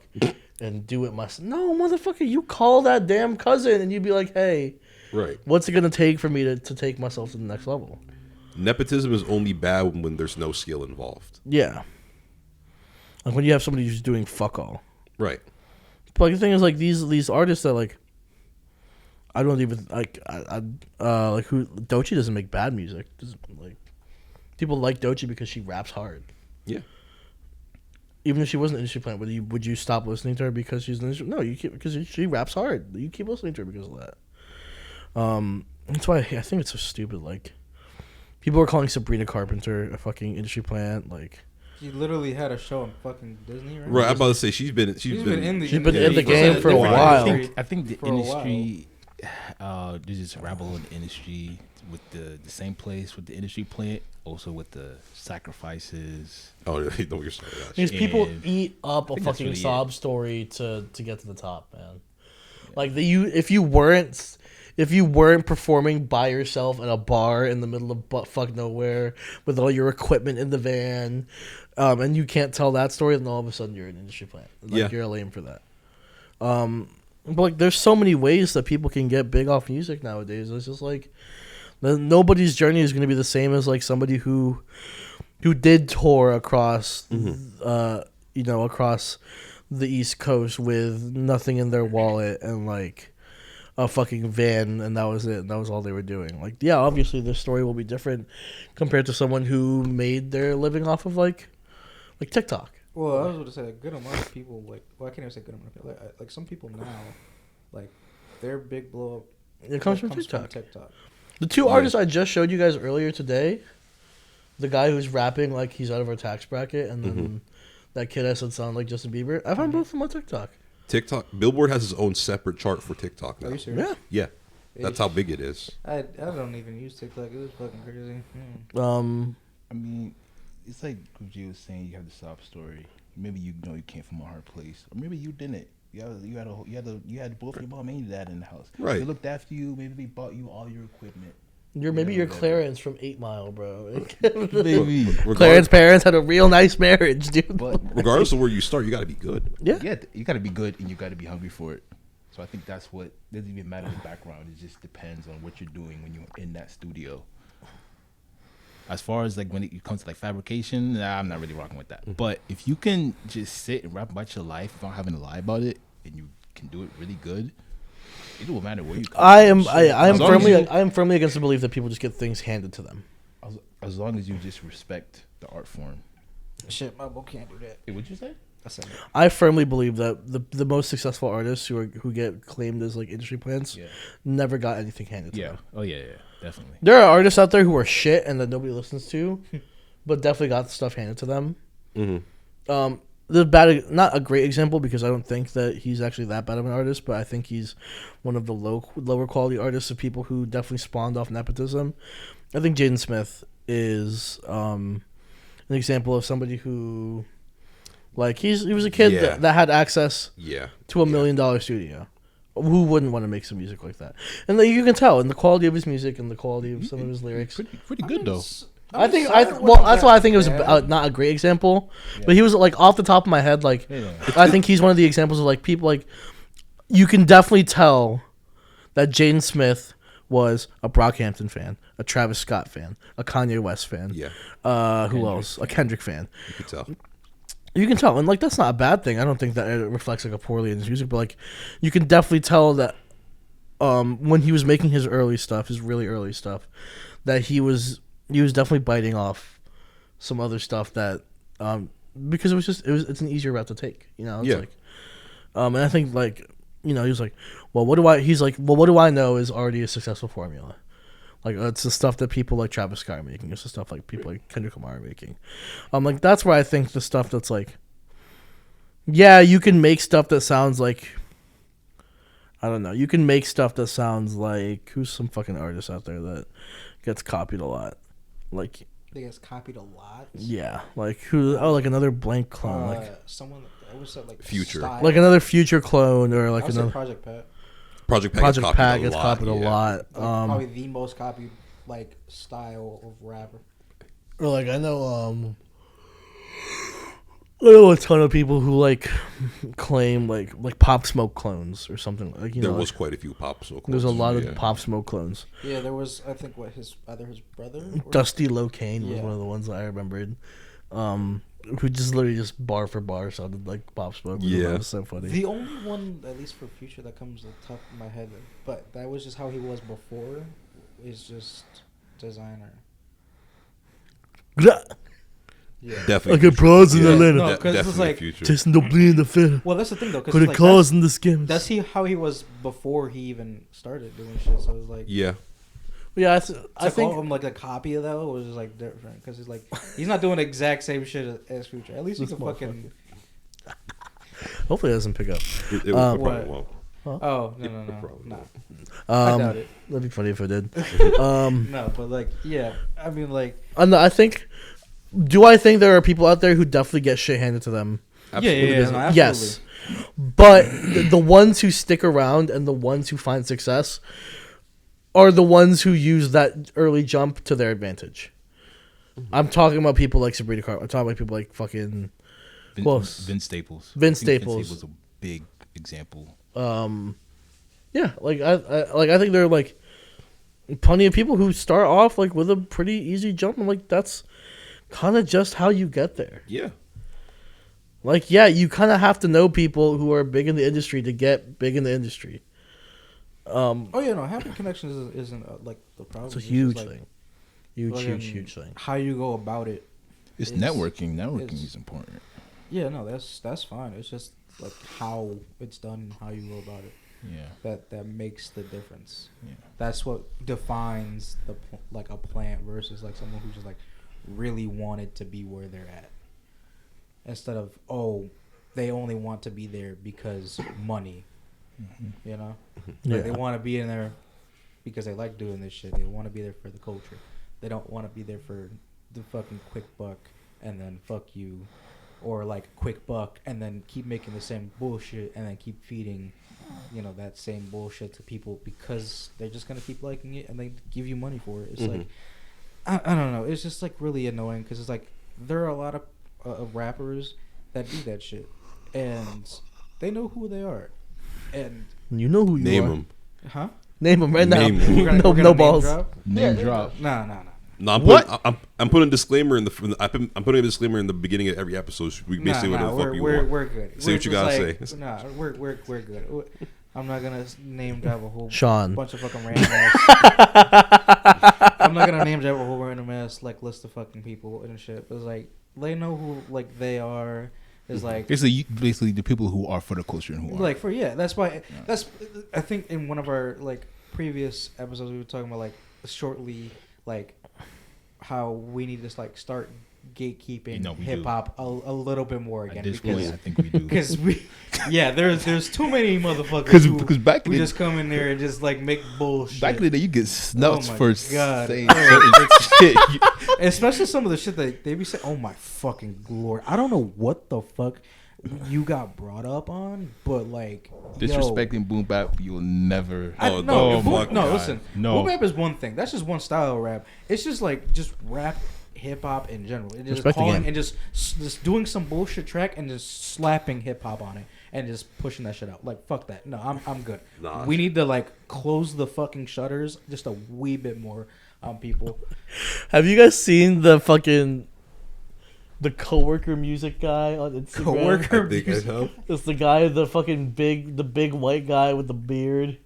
and do it myself? No, motherfucker, you call that damn cousin and you'd be like, hey, right, what's it gonna take for me to take myself to the next level? Nepotism is only bad when there's no skill involved. Yeah, like when you have somebody who's doing fuck all. Right. But like the thing is, like these artists that like, I don't even like like who Doechii doesn't make bad music. Like, people like Doechii because she raps hard. Yeah. Even if she wasn't an industry plant, would you stop listening to her because she's an industry? No, you keep, because she raps hard. You keep listening to her because of that. That's why I think it's so stupid. Like, people are calling Sabrina Carpenter a fucking industry plant. Like, she literally had a show on fucking Disney, right? Right. I'm about to say she's been in the game for a while. I think the industry There's just rabble in the industry with the same place with the industry plant, also with the sacrifices. Oh, don't get started. That These shit. people And eat up a think that's fucking really sob story to get to the top, man. Like if you weren't performing by yourself at a bar in the middle of buttfuck nowhere with all your equipment in the van, and you can't tell that story, then all of a sudden you're an industry plant. Like you're lame for that. But like, there's so many ways that people can get big off music nowadays. It's just like nobody's journey is going to be the same as like somebody who did tour across, across the East Coast with nothing in their wallet and like a fucking van, and that was it. And that was all they were doing. Like, yeah, obviously their story will be different compared to someone who made their living off of like TikTok. Well, I was going to say a good amount of people I can't even say good amount of people. Like some people now, like their big blow up. It comes from TikTok. TikTok. The two artists I just showed you guys earlier today, the guy who's rapping like he's out of our tax bracket, and then that kid I said sounded like Justin Bieber. I found both of them on TikTok. TikTok, Billboard has its own separate chart for TikTok now. Are you serious? Yeah, that's how big it is. I don't even use TikTok. It was fucking crazy. I mean, it's like Gucci was saying. You have the sob story. Maybe you know you came from a hard place, or maybe you didn't. You had both your mom and your dad in the house. Right. They looked after you. Maybe they bought you all your equipment. Maybe you're Clarence from 8 Mile, bro. Maybe. Clarence's parents had a real nice marriage, dude. But Regardless of where you start, you got to be good. Yeah, you got to be good and you got to be hungry for it. So I think that's what doesn't even matter the background. It just depends on what you're doing when you're in that studio. As far as like when it comes to like fabrication, nah, I'm not really rocking with that. But if you can just sit and rap about your life without having to lie about it, and you can do it really good, it don't matter where you come from. I am firmly against the belief that people just get things handed to them. As long as you just respect the art form. Shit, my book can't do that. Hey, what'd you say? I firmly believe that the most successful artists who get claimed as like industry plants never got anything handed to them. Oh yeah, definitely. There are artists out there who are shit and that nobody listens to, but definitely got stuff handed to them. Not a great example because I don't think that he's actually that bad of an artist, but I think he's one of the lower quality artists of people who definitely spawned off nepotism. I think Jaden Smith is an example of somebody who, like, he was a kid that had access to $1 million studio. Who wouldn't want to make some music like that? And like, you can tell in the quality of his music and the quality of some of his lyrics. Pretty good though. That's why I think it was not a great example, but he was like off the top of my head. Like, I think he's one of the examples of like people like you can definitely tell that Jaden Smith was a Brockhampton fan, a Travis Scott fan, a Kanye West fan. Who else? A Kendrick fan. You can tell. You can tell, and like that's not a bad thing. I don't think that it reflects like a poorly in his music, but like you can definitely tell that when he was making his early stuff, his really early stuff, that he was definitely biting off some other stuff that because it's an easier route to take, you know. It's like, and I think like he was like, what do I know is already a successful formula. Like it's the stuff that people like Travis Scott are making. It's the stuff like people like Kendrick Lamar are making. Like that's where I think the stuff that's like, yeah, you can make stuff that sounds like, I don't know. You can make stuff that sounds like who's some fucking artist out there that gets copied a lot. Like they gets copied a lot. Yeah, like who? Oh, like another blank clone, like someone. I would say like Future, style. Like another Future clone, or like another Project Pat. Project Pat gets copied a lot. Probably the most copied like style of rapper. Or like I know a ton of people who like claim like Pop Smoke clones or something. Like there was quite a few Pop Smoke clones. There's a lot of Pop Smoke clones. Yeah, there was. I think either his brother. Dusty Locane was one of the ones that I remembered. Who just literally just bar for bar sounded like Pop Smoke. Yeah, that was so funny. The only one, at least for Future, that comes to the top of my head, but that was just how he was before, is just designer. Yeah, definitely. Like a pros in the letter. No, because it's like Future. Just no bleed in the fin. Well, that's the thing though. Put a cause in the skims. That's how he was before he even started doing shit. So it was like Yeah, I think him like a copy of that was just like different because he's like he's not doing the exact same shit as Future. At least he can fucking. Hopefully, it doesn't pick up. It probably won't. Oh no. I doubt it. That'd be funny if I did. No, but like, yeah, I mean, like, I think. Do I think there are people out there who definitely get shit handed to them? Absolutely. yeah, no, absolutely. Yes, but the ones who stick around and the ones who find success are the ones who use that early jump to their advantage. I'm talking about people like Sabrina Carpenter. I'm talking about people like fucking Vince Staples. Vince I think Staples. Vince Staples is a big example. Yeah, like I think there are like plenty of people who start off like with a pretty easy jump, and like that's kind of just how you get there. Yeah. Like, yeah, you kind of have to know people who are big in the industry to get big in the industry. Oh yeah, no, having connections isn't like the problem. It's a huge just, thing. Huge thing. How you go about it. It's networking. Networking is important. Yeah, no, that's fine. It's just like how it's done and how you go about it. Yeah. That makes the difference. Yeah. That's what defines like a plant versus like someone who just like really wanted to be where they're at. Instead of, they only want to be there because money. Mm-hmm. You know? Yeah. Like they want to be in there because they like doing this shit. They want to be there for the culture. They don't want to be there for the fucking quick buck and then fuck you. Or like quick buck and then keep making the same bullshit and then keep feeding, that same bullshit to people because they're just going to keep liking it and they give you money for it. It's like, I don't know. It's just like really annoying because it's like there are a lot of rappers that do that shit and they know who they are. And you know who you Name are. them. Huh? Name them right Name now. them. We're gonna No balls. Name drop. Nah. No, I'm putting a disclaimer I'm putting a disclaimer in the beginning of every episode. So we can say whatever the fuck we want. We're good. Say what you gotta say. Nah, we're good. I'm not gonna name drop a whole Sean. bunch of fucking random ass. I'm not gonna name drop a whole random ass like list of fucking people and shit. But it's like they know who like they are. It's like basically the people who are for the culture and who are like that's why that's I think in one of our like previous episodes we were talking about like shortly like how we need to like start gatekeeping hip hop a little bit more again. At this point, I think we do because there's too many motherfuckers because back who just come in there and just like make bullshit. Back in the day, you get snuts for saying certain shit, especially some of the shit that they be saying. Oh my fucking lord! I don't know what the fuck you got brought up on, but like disrespecting boom bap, you'll never. Listen, boom bap is one thing. That's just one style of rap. It's just like just rap. Hip hop in general, and just calling and just doing some bullshit track and just slapping hip hop on it and just pushing that shit out. Like fuck that. No, I'm good. Nah. We need to like close the fucking shutters just a wee bit more on people. Have you guys seen the coworker music guy on Instagram? Coworker music. It's the guy, the big white guy with the beard.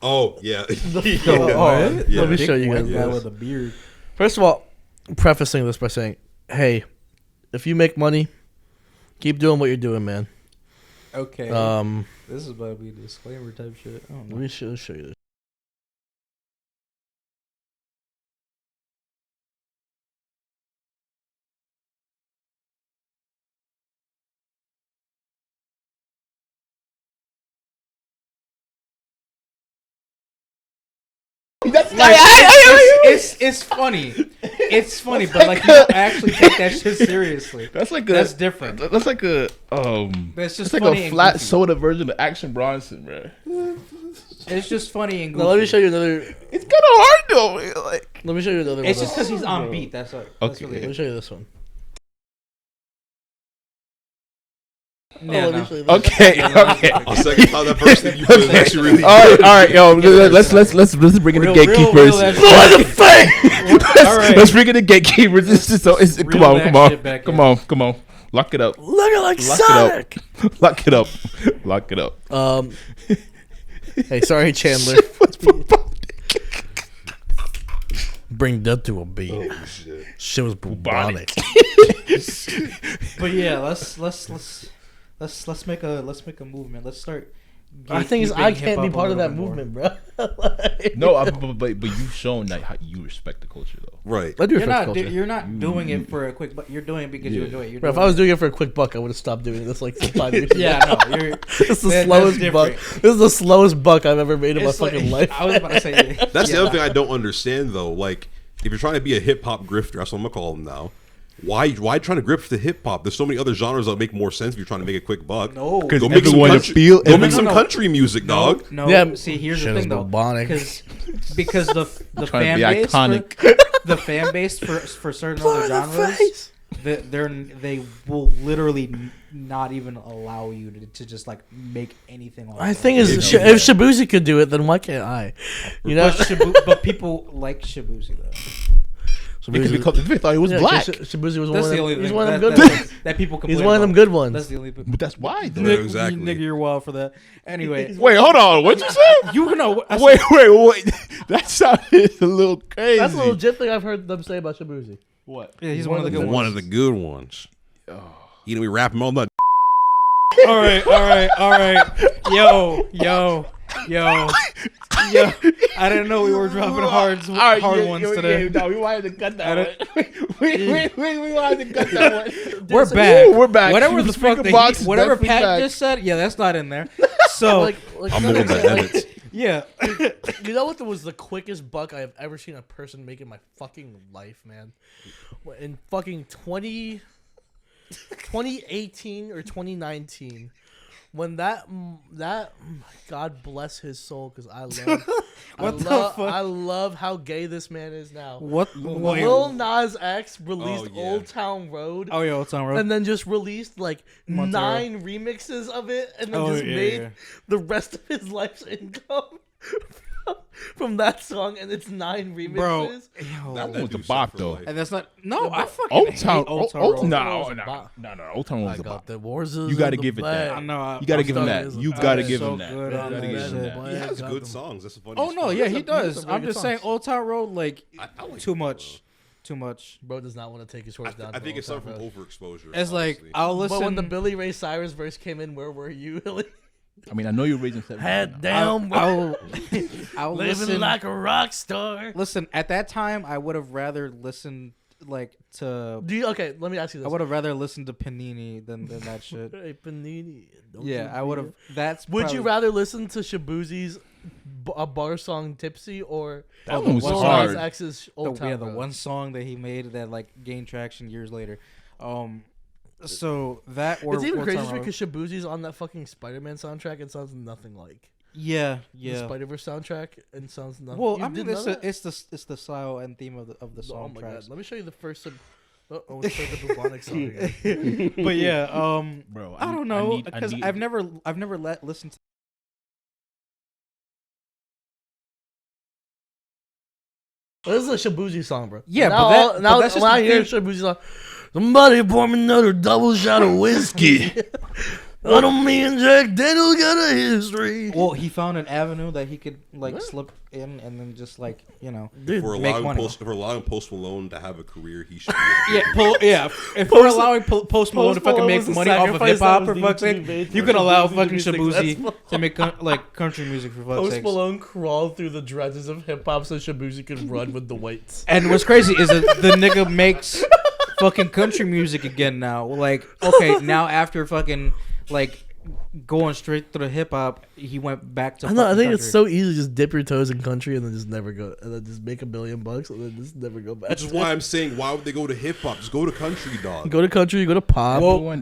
Oh yeah. Let me show you guys. Guy with a beard. First of all, prefacing this by saying, hey, if you make money, keep doing what you're doing, man. Okay. This is about to be a disclaimer type shit. I don't know. Let me show you this. It's funny. It's funny, but like you don't actually take that shit seriously. That's different. That's like a It's just like funny a flat goofy. soda version of Action Bronson, bro. It's just funny and goofy. Now let me show you another. It's kind of hard though. Like Let me show you another. It's one. just because he's on beat. That's what. That's Okay. really Let me show you this one. Yeah, let me no. show you this. okay. I'll second how that person you put is actually really. All right, yo. Let's bring in the gatekeepers. Let's bring in the gatekeepers. This is so. Come on. Lock it up. Looking like Sonic. Lock it up. Hey, sorry, Chandler. Bring that to a beat. Oh, shit. Shit was bubonic. But yeah, let's make a movement. Let's start I think is I gatekeeping can't be hip-hop a part of that little bit movement, bro. No, but you've shown that how you respect the culture though. Right. I do You're respect not culture. you're not doing it for a quick, but you're doing it because you Yeah. enjoy it. You're Bro, if doing I was it- doing it for a quick buck, I would have stopped doing this like 5 years ago. yeah, no, you're. It's the that's slowest buck. different. This is the slowest buck I've ever made in It's my like- fucking life. I was about to say. That's the yeah. other thing I don't understand though. Like, if you're trying to be a hip hop grifter, that's what I'm gonna call them now. Why trying to grip the hip hop? There's so many other genres that make more sense if you're trying to make a quick buck. No, Because Go make some everyone country, feel. go make no, some no. country music, dog. No, Yeah, see, here's shit the is thing though, bubonic. because the Trying fan to be base iconic. the fan base for certain other genres, they will literally not even allow you to just like make anything like My that. thing is, Yeah. if Shabuzi could do it, then why can't I? You know, But people like Shabuzi though. Because they thought he was Yeah, black. Shabuzi was That's one the of only them. He's thing one of them that, good that, ones. that people complain He's one of them about. good ones. That's the only. But that's why though. Yeah, exactly. Nigga, you're wild for that. Anyway, Wait, hold on. What'd you say? you know. Wait. That sounded a little crazy. That's a legit thing I've heard them say about Shabuzi. What? Yeah, he's one of the good One ones. of the good ones. You know, we rap him all night. All right. Yo. I didn't know we were dropping hard ones today. No, we wanted to cut that one. we wanted to cut that one. We're back. We're back. Whatever the fuck Speakerboxx is whatever definitely Pat back. just said, yeah, that's not in there. So Like I'm the one that edits. yeah, you know what was the quickest buck I have ever seen a person make in my fucking life, man? In fucking 2018 or 2019, when that God bless his soul, because I love how gay this man is now. what? Lil Nas X released Oh, yeah. Old Town Road. Oh yeah, it's on road. And then just released like Montero. 9 remixes of it, and then Oh, just yeah, made yeah. the rest of his life's income from that song and its 9 remixes. Bro, That one was a bop though. and that's not. No, I fucking Old hate Town. Old Town Old Road. No. Old Town I was a got bop. the wars. You got to give it that. I know. You got to give him that. You got to give so him that. good You on gotta that give him shit. that. He has good songs. That's the funny. Oh no, yeah, he does. some very I'm good just saying, songs. Old Town Road, like I like too it, much, too much. Bro does not want to take his horse down. I to think Old it's Town something Road. from overexposure. It's like honestly. I'll listen. But when the Billy Ray Cyrus verse came in, where were you, Hilly? I mean, I know you're raising 7. Head down, bro. I'll Living listen. like a rock star. Listen, at that time, I would have rather listened like to. Okay, let me ask you I this. would have rather listened to Panini than that shit. Hey, Panini, don't Yeah, you I would have. That's. Would you probably- rather listen to Shabuzi's a bar song "Tipsy" or That one was Lil hard. Nas X's the, "Old Town the Road"? one song that he made that like gained traction years later. So that or It's even Old Town crazier Road. because Shabuzi's on that fucking Spider-Man soundtrack. It sounds nothing like Yeah, the yeah. Spider-Verse soundtrack. It sounds nothing. Well, You I mean, didn't know that? it's the style and theme of the Oh song my god! tracks. Let me show you the first. Oh, it's like the bubonic song. Again. But yeah, Bro, I don't know because I've never listened to. Well, this is a Shabuzi song, bro. Yeah, now, but that- now but that's just when I the hear thing. Shabuzi song, somebody pour me another double shot of whiskey. I don't mean Jack Daniels got a history. Well, he found an avenue that he could like slip in and then just like Dude, if we're make allowing money. if we're allowing Post Malone to have a career, he should. If we're allowing Post Malone to fucking Malone make was the money off of sacrifice hip hop that for was fuck's needed to sake, be made you for can allow Shabuzi to fucking be Shabuzi successful. to make like country music for fuck's Post sake. Malone crawled through the dredges of hip hop so Shabuzi could run with the weights. And what's crazy is that the nigga makes fucking country music again now. Like, okay, now after fucking like going straight through hip hop, he went back to. I know. I fucking think it's country. so easy to just dip your toes in country and then just never go, and then just make $1 billion bucks and then just never go back. Which is why I'm saying, why would they go to hip hop? Just go to country, dog. Go to country, go to pop. Everyone-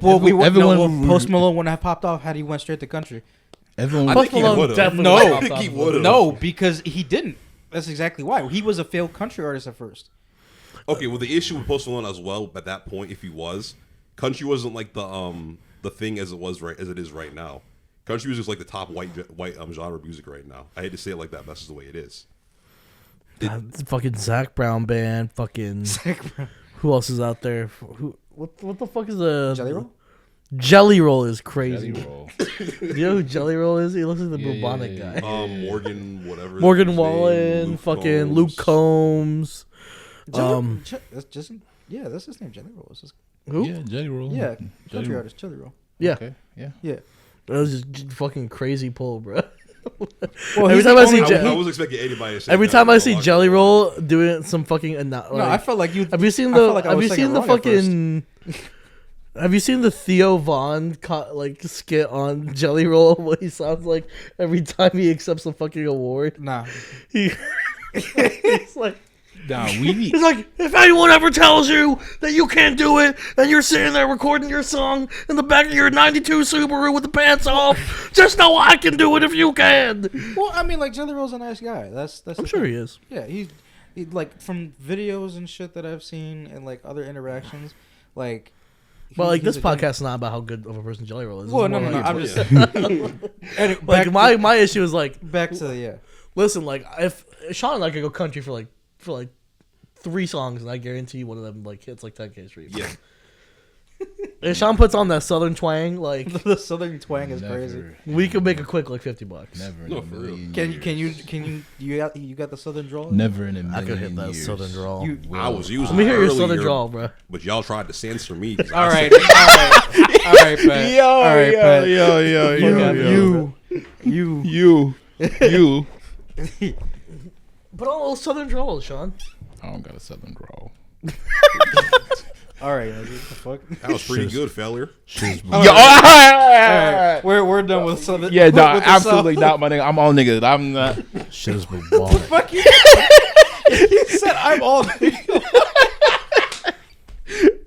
Post Malone wouldn't have popped off had he went straight to country. Everyone. I Post think he Malone would've. definitely No. popped I think off he of it. would've. No, because he didn't. That's exactly why. He was a failed country artist at first. Okay, well, the issue with Post Malone as well at that point, if he was, country wasn't like the thing as it is right now. Country music is like the top white genre music right now. I hate to say it like that, but that's just the way it is. Fucking Zach Brown band. Fucking who else is out there? What the fuck is the Jelly Roll? Jelly Roll is crazy. Jelly Roll. You know who Jelly Roll is? He looks like the Yeah, bubonic yeah, guy. Morgan, whatever. Morgan his name, Wallen, Luke fucking Combs. Luke Combs. That's just that's his name. Jelly Roll. It's just, Who? Yeah, Jelly Roll. yeah, Jelly country Roll. artist Jelly Roll. Yeah. Okay. Yeah. Yeah. That was just fucking crazy pull, bro. Well, every he's time the I see, only- I was expecting anybody to say every that, time I but see I'm Jelly not gonna Roll doing some fucking, No, I felt like you. have you seen I the? felt like I Have was you saying seen it the wrong at first. fucking? Have you seen the Theo Vaughn like skit on Jelly Roll? What he sounds like every time he accepts a fucking award. Nah. He, he's like. Nah, we need. He's like, if anyone ever tells you that you can't do it, and you're sitting there recording your song in the back of your '92 Subaru with the pants off, just know I can do it if you can. Well, I mean, like Jelly Roll's a nice guy. That's. I'm the sure thing. he is. Yeah, he like from videos and shit that I've seen and like other interactions, like. But like this he's a good- podcast is not about how good of a person Jelly Roll is. Well, It's no, more no, no. like- I'm just. And like my issue is like, back to yeah. listen, like if Sean and I could go country for like 3 songs, and I guarantee you one of them like hits like 10K streams. Yeah. If Sean puts on that Southern twang, like The southern twang is Never, crazy. we could make a quick like $50. Never. No, in a for real. million Can years. you got the southern drawl? Never in a million I could hit that years. Southern drawl. You, I was using Let me hear your earlier, Southern drawl, bro. but y'all tried to censor me. 'cause all I right, said- all right, Pat. All right, Pat. You. Put on a little Southern drawl, Sean. I don't got a southern drawl. All right, what the fuck? That was pretty good, feller. All right, we're done with southern. Yeah, no, with the absolutely South. not, my nigga. I'm all nigga. I'm not. Shit has been balling. Fuck you. He said I'm all.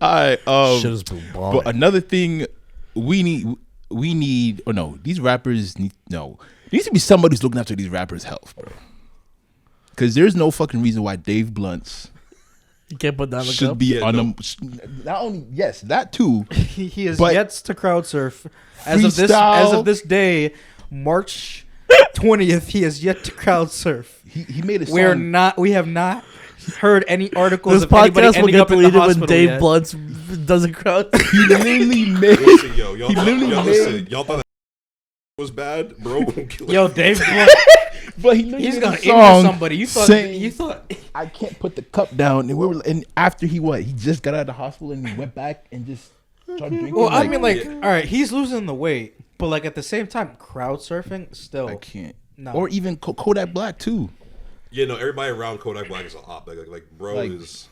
Alright, Shit has been balling. but another thing we need, or no, these rappers need, no, there needs to be somebody who's looking after these rappers' health, bro. Because there's no fucking reason why Dave Blunt's You can't put down the should cup. be on them. Not only, yes, that too. He is But- yet to crowd surf. As of this day, March 20th, he has yet to crowd surf. He made a song. We have not heard any articles This of anybody podcast will ending get up in the deleted when hospital Dave yet. Blunt's doesn't crowd. He literally made. Listen, yo, y'all, He literally y'all, made- listen, y'all thought that was bad, bro. Yo, Dave Blunt, But he literally he's made gonna a injure song somebody. You saying, thought I can't put the cup down. And after he just got out of the hospital and he went back and just started drinking. Well, I mean, like, Yeah. all right, he's losing the weight, but like at the same time, crowd surfing still. I can't. No. Or even Kodak Black too. Yeah, no, everybody around Kodak Black is a op. Like bro Like- is.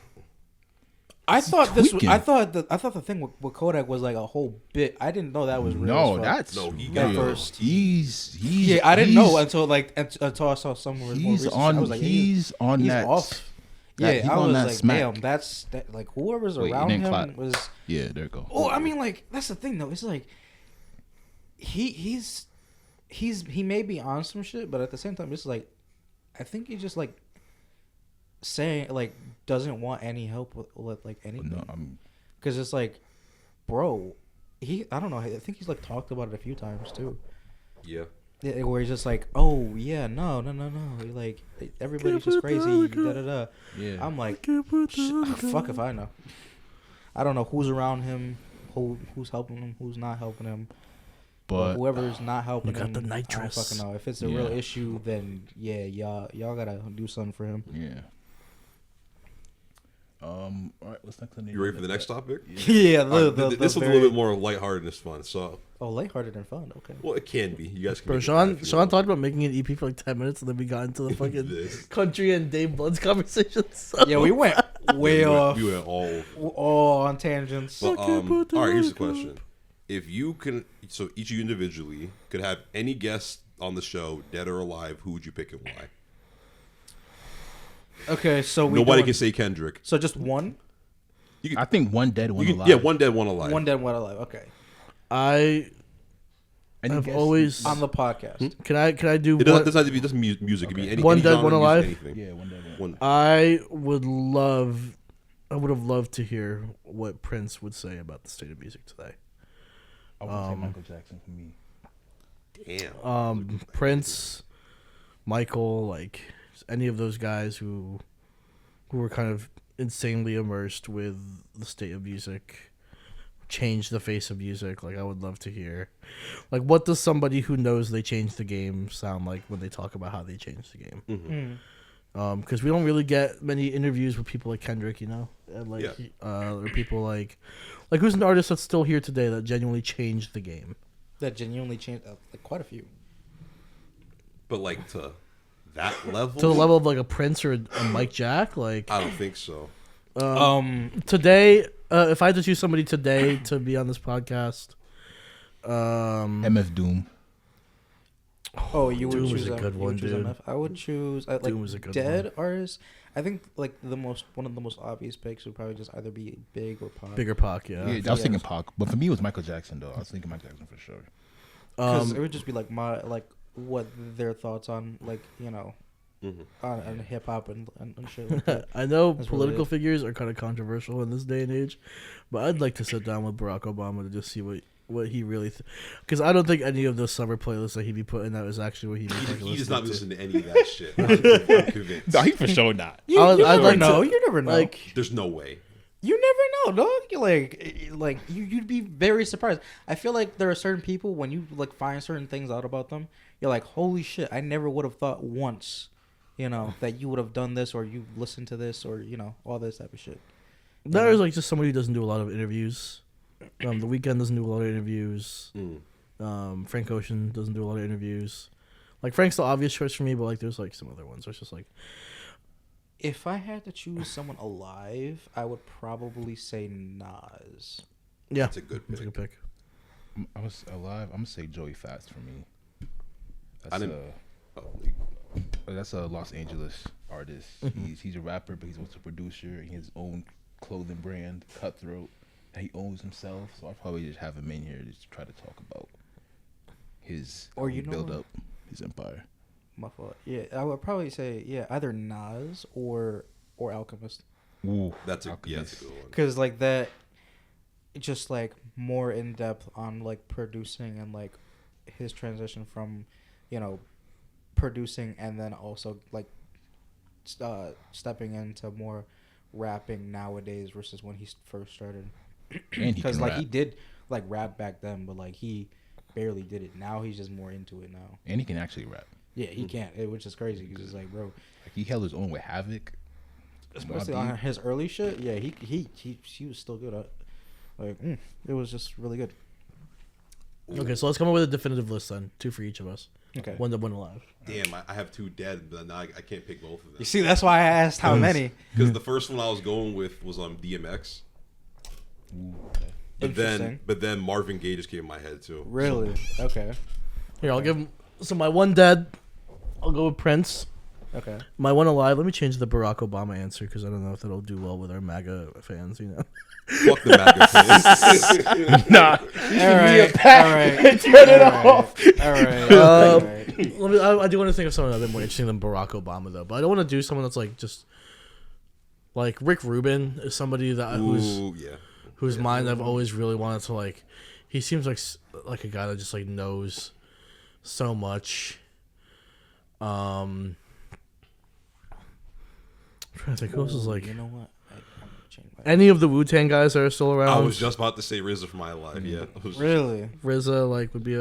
I thought this. tweaking. I thought the thing with Kodak was like a whole bit. I didn't know that was real. No, as fuck. that's No, he At got first. He's Yeah, I didn't know until I saw some more he's research. on I was like, he's on he's that. off. that- Yeah, he's I on was that like, smack. damn, that's like whoever's Wait, it around didn't him clap. was. Yeah, there you go. Oh, I mean, like that's the thing though. It's like he may be on some shit, but at the same time, it's like I think he just like saying like doesn't want any help with like anything. No, I'm. Because it's like, bro, I don't know. I think he's like talked about it a few times too. Yeah. Yeah, where he's just like, oh yeah, no. Like everybody's just crazy. Da da da. Yeah. I'm like, fuck if I know. I don't know who's around him, who's helping him, who's not helping him. But But whoever's not helping You got him, the I don't nitrous. fucking know. If it's a Yeah. real issue, then yeah, y'all gotta do something for him. yeah. All right. What's next on the You ready for the next topic? Yeah, All right, this one's a little bit more lighthearted and fun. So, Oh, lighthearted and fun. Okay. well, it can be. You guys can. Bro, make it Sean bad if you Sean want. talked about making an EP for like 10 minutes, and then we got into the fucking This. country and Dave Blunt's conversations. So. Yeah, we went way off. We went all on tangents. But, all right, here's the question: if you can, so each of you individually could have any guest on the show, dead or alive, who would you pick and why? Okay, so Nobody can say Kendrick. So just one, I think one dead, one You can, alive. yeah, one dead, one alive. one dead, one alive. Okay, I Any have guess? always on the podcast. can I do It doesn't, one? doesn't have to be just music. It could be any One any dead, genre, one music, alive? anything. Yeah, one dead, one. One. I would have loved to hear what Prince would say about the state of music today. I would say Michael Jackson for me. Damn. Prince, Michael, like any of those guys who were kind of insanely immersed with the state of music, changed the face of music. Like I would love to hear, like what does somebody who knows they changed the game sound like when they talk about how they changed the game? Mm-hmm. Because we don't really get many interviews with people like Kendrick, you know, and like Yeah. or people like who's an artist that's still here today that genuinely changed the game. that genuinely changed like quite a few. But like to that level, To the level of like a Prince or a Mike Jack, like I don't think so. today, if I had to choose somebody today to be on this podcast, MF Doom. Oh, you would Doom choose is a good you one, would choose dude. MF. I would choose like Doom is a good dead artists. I think like one of the most obvious picks would probably just either be Big or Pop. bigger Pac, yeah. Yeah, I was thinking Pac, but for me it was Michael Jackson though. I was thinking Michael Jackson for sure. Because it would just be like what their thoughts on on hip hop and shit like that. I know That's political really it. figures are kind of controversial in this day and age, but I'd like to sit down with Barack Obama to just see what he really, because I don't think any of those summer playlists that he'd be putting out is actually what he'd be He does not listening listen to any of that shit. I'm convinced. No, he for sure not. You I'd never like know. to- You never know. like. There's no way. You never know, dog. You'd be very surprised. I feel like there are certain people when you like find certain things out about them, you're like, holy shit! I never would have thought once, that you would have done this or you listened to this or all this type of shit. There's like just somebody who doesn't do a lot of interviews. The Weeknd doesn't do a lot of interviews. Frank Ocean doesn't do a lot of interviews. Like Frank's the obvious choice for me, but like there's like some other ones. It's just like If I had to choose someone alive, I would probably say Nas. yeah, That's a good that's a pick. good pick. I was alive. I'm gonna say Joey Fats for me. I That's didn't. that's a Los Angeles artist. He's a rapper, but he's also a producer. He has his own clothing brand, Cutthroat, that he owns himself. So I'd probably just have him in here to try to talk about his Or you know build what? up his empire. My fault. Yeah, I would probably say either Nas or Alchemist. Ooh, That's a Alchemist. good one. Because like that, just like more in depth on like producing and like his transition from, producing and then also like stepping into more rapping nowadays versus when he first started. And he Because can like rap. he did like rap back then, but like he barely did it. Now he's just more into it now. And he can actually rap. Yeah, he can't, which is crazy. Because it's like, bro, Like he held his own with Havoc. especially Mobb on Deep. his early shit. Yeah, he was still good at. Like, it was just really good. Okay, so let's come up with a definitive list then. 2 for each of us. Okay. One dead, one alive. Damn, I have 2 dead, but now I can't pick both of them. You see, that's why I asked how many. Because the first one I was going with was on DMX. Interesting. But then Marvin Gaye just came in my head too. Really? Okay. Here, I'll give him. So my one dead, I'll go with Prince. Okay. My one alive, let me change the Barack Obama answer because I don't know if that'll do well with our MAGA fans, Fuck the MAGA fans. Nah, All right. Turn it off. All right. Let me, I do want to think of someone a bit more interesting than Barack Obama, though. But I don't want to do someone that's like just like Rick Rubin is somebody that Ooh, yeah. whose mind I've always really wanted to like. He seems like a guy that just like knows so much. I'm trying to think who else is like You know what? I'm gonna change my. any of the Wu-Tang guys that are still around. I was just about to say RZA for my life. Yeah. Really? RZA like would be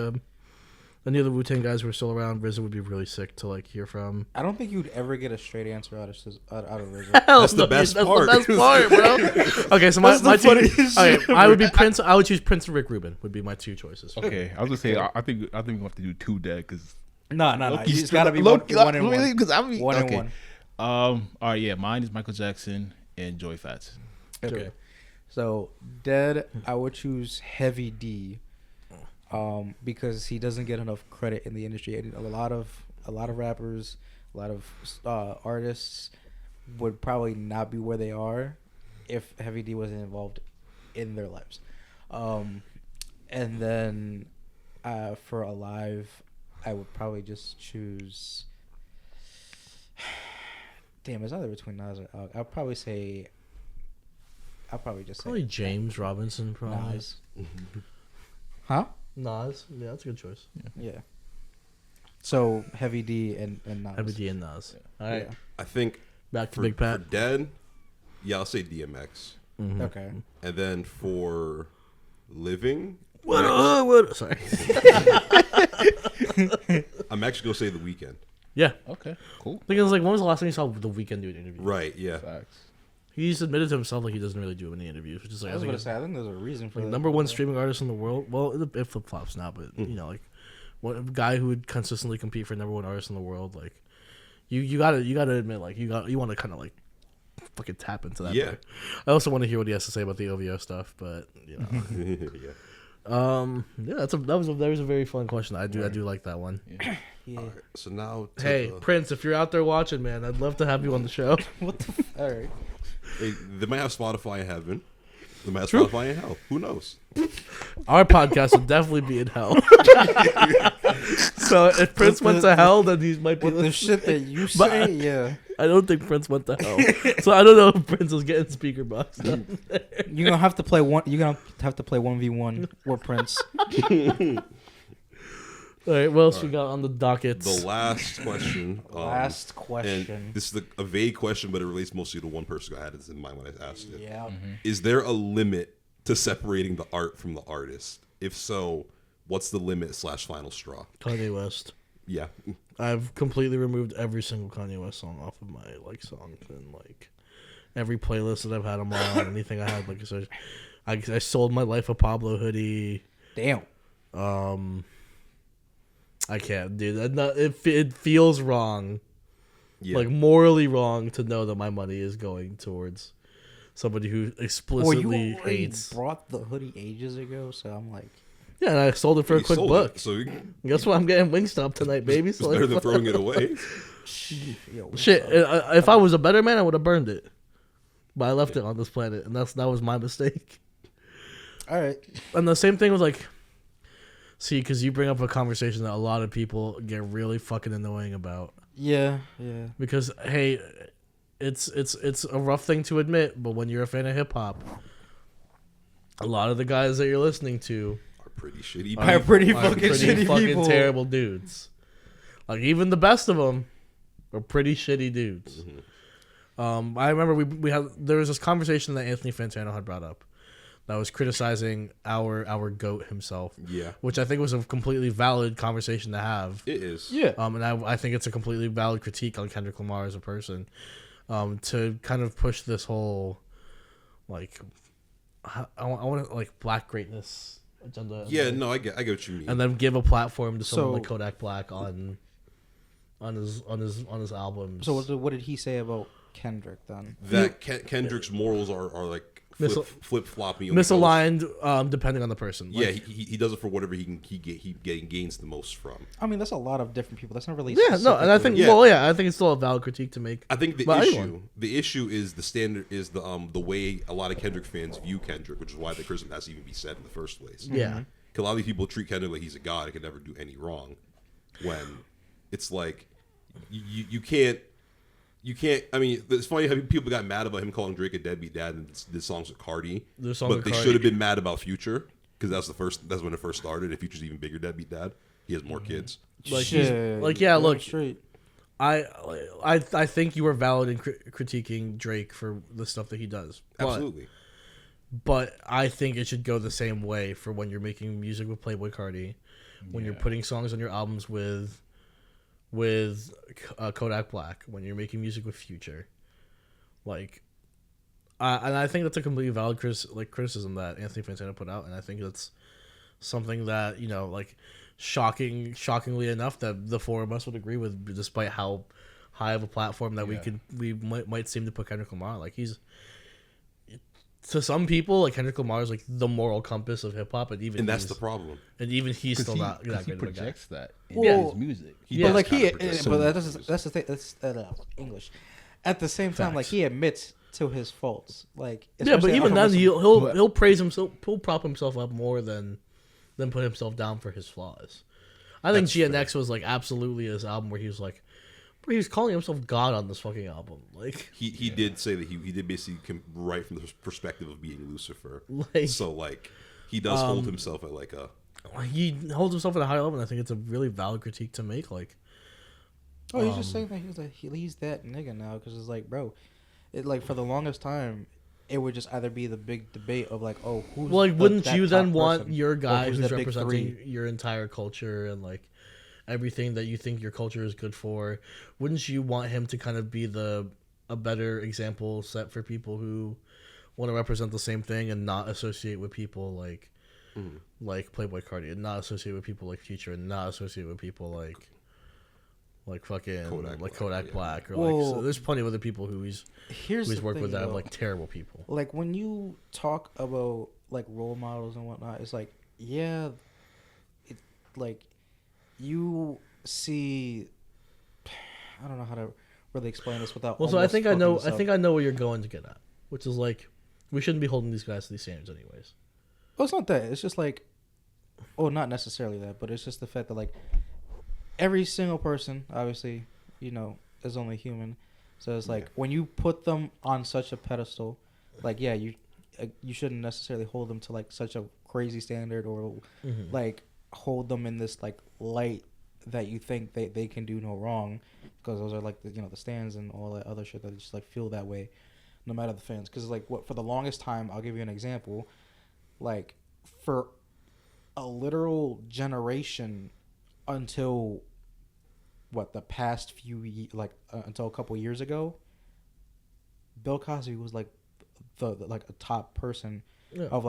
any of the Wu-Tang guys who are still around. RZA would be really sick to like hear from. I don't think you'd ever get a straight answer out of RZA. That's the best part. That's the best part, bro. Okay, so my two, okay, I would be Prince. I would choose Prince and Rick Rubin. Would be my 2 choices. okay. I was gonna say I think we have to do 2 dead because No. It's gotta be one and one. Because I mean, One and okay. one. All right, yeah. Mine is Michael Jackson and Joey Fats. Okay. So dead, I would choose Heavy D, because he doesn't get enough credit in the industry. A lot of rappers, a lot of artists would probably not be where they are if Heavy D wasn't involved in their lives. And then for Alive, I would probably just choose. Damn, it's either between Nas or Alk. I'll probably just Probably say James Robinson. Probably Nas. Huh? Nas. Yeah, that's a good choice. Yeah. So Heavy D and Nas. Heavy D and Nas. All right, Yeah. I think back to for, Big Pat. for dead, yeah, I'll say DMX. Mhm. Okay. And then for living, What? Sorry. I'm actually gonna say The Weeknd. Yeah. Okay, cool. I think it was like, when was the last time you saw The Weeknd do an interview? Right? Yeah. Facts. He's admitted to himself like he doesn't really do any interviews, which is like I was think gonna it's- say, I think there's a reason for like that. number one streaming artist in the world. Well, it flip flops now, but you know, like one guy who would consistently compete for number one artist in the world, like you gotta admit, like you want to kind of like fucking tap into that. Yeah. part. I also want to hear what he has to say about the OVO stuff, but you know, Yeah. yeah, that was a very fun question. I do like that one. Yeah. All right, so now to Hey, Prince, if you're out there watching, man, I'd love to have you on the show. What the? All right. hey, they might have Spotify in heaven. They might have True. Spotify in hell. Who knows? Our podcast would definitely be in hell. So if Prince went to hell, then he might be. With the shit that you say, yeah. I don't think Prince went to hell, so I don't know if Prince was getting Speakerboxx. You're gonna have to play one. You're gonna have to play 1v1 with Prince. All right, what else we got on the docket? The last question. Last And question. this is a vague question, but it relates mostly to one person I had this in mind when I asked it. Yeah. Is there a limit to separating the art from the artist? If so, what's the limit / final straw? Kanye West. Yeah. I've completely removed every single Kanye West song off of my songs and every playlist that I've had him on. Anything I had, I sold my Life of Pablo hoodie. Damn. I can't, dude. It feels wrong, Yeah. morally wrong, to know that my money is going towards somebody who Well, explicitly you already hates. brought the hoodie ages ago, so I'm like, Yeah, and I sold it for a You quick sold buck. it, so Guess what? I'm getting Wingstop tonight, baby. it's better than throwing it away. yo, Shit, if I was a better man, I would have burned it. But I left it on this planet, and that was my mistake. all right. And the same thing was see, because you bring up a conversation that a lot of people get really fucking annoying about. Yeah, yeah. Because hey, it's a rough thing to admit, but when you're a fan of hip hop, a lot of the guys that you're listening to Are pretty shitty. Are pretty are fucking pretty shitty fucking people. terrible dudes. Even the best of them are pretty shitty dudes. I remember there was this conversation that Anthony Fantano had brought up that was criticizing our GOAT himself. Yeah. Which I think was a completely valid conversation to have. It is. Yeah. And I think it's a completely valid critique on Kendrick Lamar as a person. To kind of push this whole I want to black greatness agenda. Yeah, no, I get what you mean. And then give a platform to someone So- like Kodak Black on his albums. So what did he say about Kendrick then? that Kendrick's morals are flip flopping, misaligned, depending on the person. Yeah, he does it for whatever he gains the most from. I mean, that's a lot of different people. That's not really. Yeah, no, and I think specifically- Yeah. I think it's still a valid critique to make. I think But anyone. the issue is the way a lot of Kendrick fans view Kendrick, which is why the criticism has to even be said in the first place. Yeah. 'Cause a lot of these people treat Kendrick like he's a god and can never do any wrong, when it's like you can't. I mean, it's funny how people got mad about him calling Drake a deadbeat dad and did songs with Cardi, but they should have been mad about Future because that's when it first started. And Future's even bigger deadbeat dad. He has more kids. Shit. look, straight. I think you are valid in critiquing Drake for the stuff that he does. Absolutely. But I think it should go the same way for when you're making music with Playboy Cardi, when you're putting songs on your albums with Kodak Black, when you're making music with Future. And I think that's a completely valid criticism that Anthony Fantano put out, and I think that's something that, shockingly enough, that the four of us would agree with, despite how high of a platform that we might seem to put Kendrick Lamar. He's, to some people, Kendrick Lamar is the moral compass of hip hop, and that's the problem. And even he's still not that he good of a guy. projects that in Well, his music. But kinda that's the thing. That's English. At the same time, Facts. he admits to his faults. Yeah, but especially even then, after he'll praise himself. He'll prop himself up more than put himself down for his flaws. I think GNX was absolutely his album where he was calling himself God on this fucking album. He did say that he did basically write from the perspective of being Lucifer. So he does hold himself at he holds himself at a high level, and I think it's a really valid critique to make. he's just saying that he's that nigga now because it's bro, it for the longest time. It would just either be the big debate of who's wouldn't that you top then want person, your or guy who's the big representing three? your entire culture and everything that you think your culture is good for? Wouldn't you want him to kind of be the a better example set for people who want to represent the same thing and not associate with people like Playboy Cardi, and not associate with people like Future, and not associate with people like fucking Kodak Black, or Well, so there's plenty of other people who he's worked with that have like terrible people. Like when you talk about like role models and whatnot, it's like, yeah, it like you see, I don't know how to really explain this without. Well, so I think I know where you're going to get at, which is like we shouldn't be holding these guys to these standards anyways. Well, it's not that. It's just like, oh, not necessarily that, but it's just the fact that like every single person, obviously, is only human. So it's like when you put them on such a pedestal, like you shouldn't necessarily hold them to like such a crazy standard, or like hold them in this like light that you think they can do no wrong, because those are like the stands and all that other shit that just like feel that way, no matter the fans. Because like for the longest time, I'll give you an example, like for a literal generation until the past few until a couple years ago, Bill Cosby was like the a top person of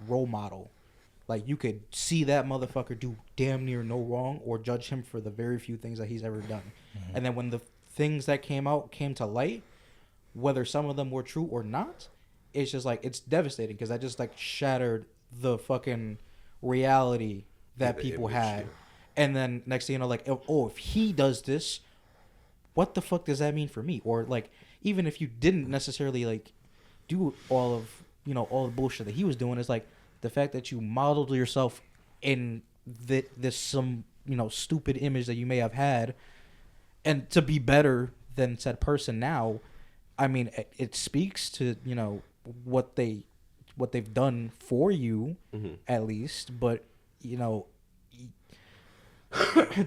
role model. Like you could see that motherfucker do damn near no wrong or judge him for the very few things that he's ever done. And then when the things that came to light, whether some of them were true or not, it's just like it's devastating, because that just like shattered the fucking reality that people had. And then next thing you know, like, oh, if he does this, what the fuck does that mean for me? Or like, even if you didn't necessarily like do all of all the bullshit that he was doing, is like the fact that you modeled yourself in this some stupid image that you may have had, and to be better than said person now. I mean, it speaks to what they've done for you, at least, but to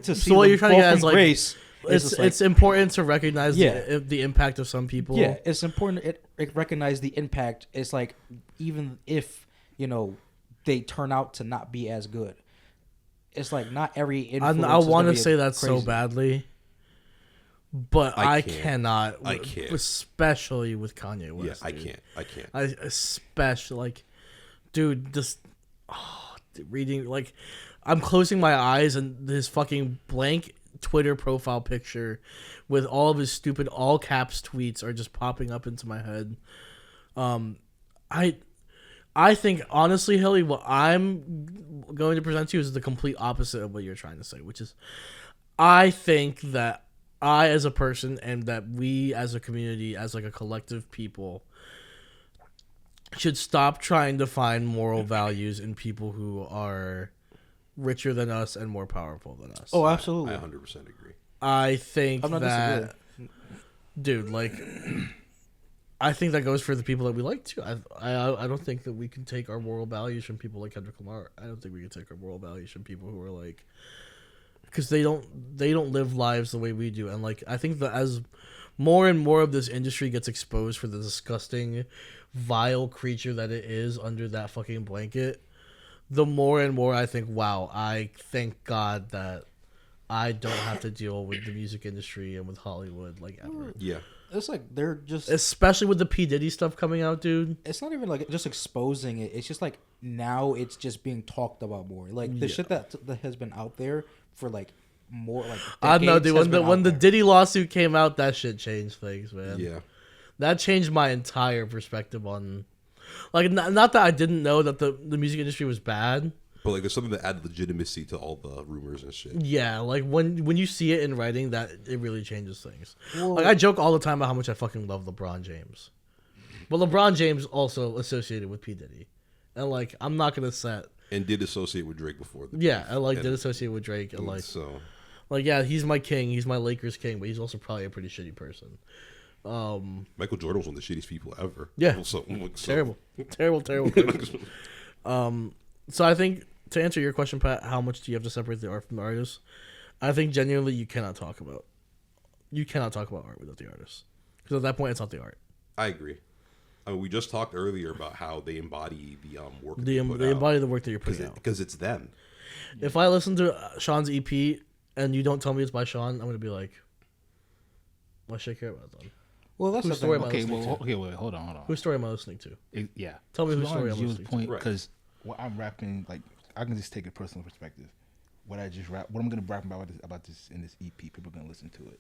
see so what you're trying to get is like grace, it's important to recognize the impact of some people. Yeah, it's important to recognize the impact. It's like, even if they turn out to not be as good, it's like not every influence I want to say that crazy. so badly, but I can't, especially with Kanye West. Yeah, I can't. I especially like, dude, just reading, like, I'm closing my eyes and his fucking blank Twitter profile picture with all of his stupid all caps tweets are just popping up into my head. I think, honestly, Hilly, what I'm going to present to you is the complete opposite of what you're trying to say, which is, I think that I, as a person, and that we as a community, as like a collective people, should stop trying to find moral values in people who are richer than us and more powerful than us. Oh, absolutely. I 100% agree. I think I'm not that, dude, like, I think that goes for the people that we like too. I don't think that we can take our moral values from people like Kendrick Lamar. I don't think we can take our moral values from people who are like, because they don't live lives the way we do. And like, I think that as more and more of this industry gets exposed for the disgusting, vile creature that it is under that fucking blanket, the more and more I think, wow, I thank God that I don't have to deal with the music industry and with Hollywood like ever. Yeah. It's like they're just, especially with the P. Diddy stuff coming out, dude. It's not even like just exposing it. It's just like now it's just being talked about more. Like the shit that has been out there for like more like I don't know, dude. When the there. Diddy lawsuit came out, that shit changed things, man. Yeah. That changed my entire perspective on, like, not that I didn't know that the music industry was bad. But like, there's something that added legitimacy to all the rumors and shit. Yeah, like when you see it in writing, that it really changes things. Well, like I joke all the time about how much I fucking love LeBron James, but LeBron James also associated with P. Diddy, and like I'm not gonna set and did associate with Drake before. I like did associate with Drake, and like so, like yeah, he's my king, he's my Lakers king, but he's also probably a pretty shitty person. Michael Jordan was one of the shittiest people ever. Yeah, terrible. So I think, to answer your question, Pat, how much do you have to separate the art from the artist? I think genuinely you cannot talk about art without the artist, because at that point it's not the art. I agree. I mean, we just talked earlier about how they embody the work. They embody the work that you're putting out, because it's them. If I listen to Sean's EP and you don't tell me it's by Sean, I'm gonna be like, why should I care about them? Well, that's Whose the story thing. am I Okay, listening well, to? okay, wait, hold on. Whose story am I listening to? Yeah. Tell me So whose story I'm Jill's listening to. point, Right. because what I'm rapping, like, I can just take a personal perspective. What I'm gonna rap about this in this EP, people are gonna listen to it.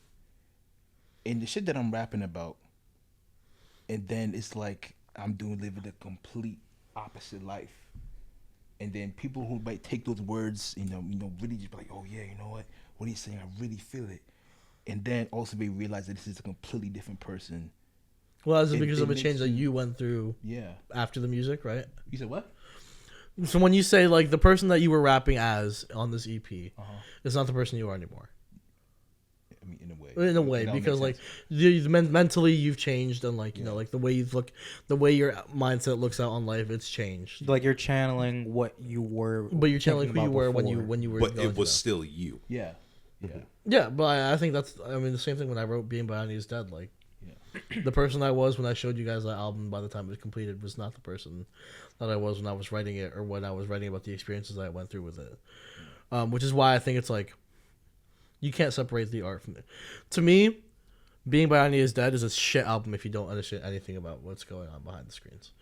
And the shit that I'm rapping about, and then it's like I'm living a complete opposite life. And then people who might take those words, really just be like, oh yeah, you know what he's saying, I really feel it. And then also they realize that this is a completely different person. Well, is it It- because it of a makes change that you- you went through Yeah. after the music, right? You said what? So when you say like the person that you were rapping as on this EP is not the person you are anymore. I mean, in a way. In a way, That'll make because like sense. mentally you've changed, and like you know, like the way you look, the way your mindset looks out on life, it's changed. Like you're channeling what you were, But you're channeling who thinking you about were before. when you were. But going it through was that. still you. Yeah. Yeah. Yeah, but I think that's. I mean, the same thing when I wrote "Being Bionic is Dead." Like, the person I was when I showed you guys that album, by the time it was completed, was not the person that I was when I was writing it, or when I was writing about the experiences that I went through with it. Which is why I think it's like, you can't separate the art from it. To me, "Being Bionic is Dead" is a shit album if you don't understand anything about what's going on behind the screens.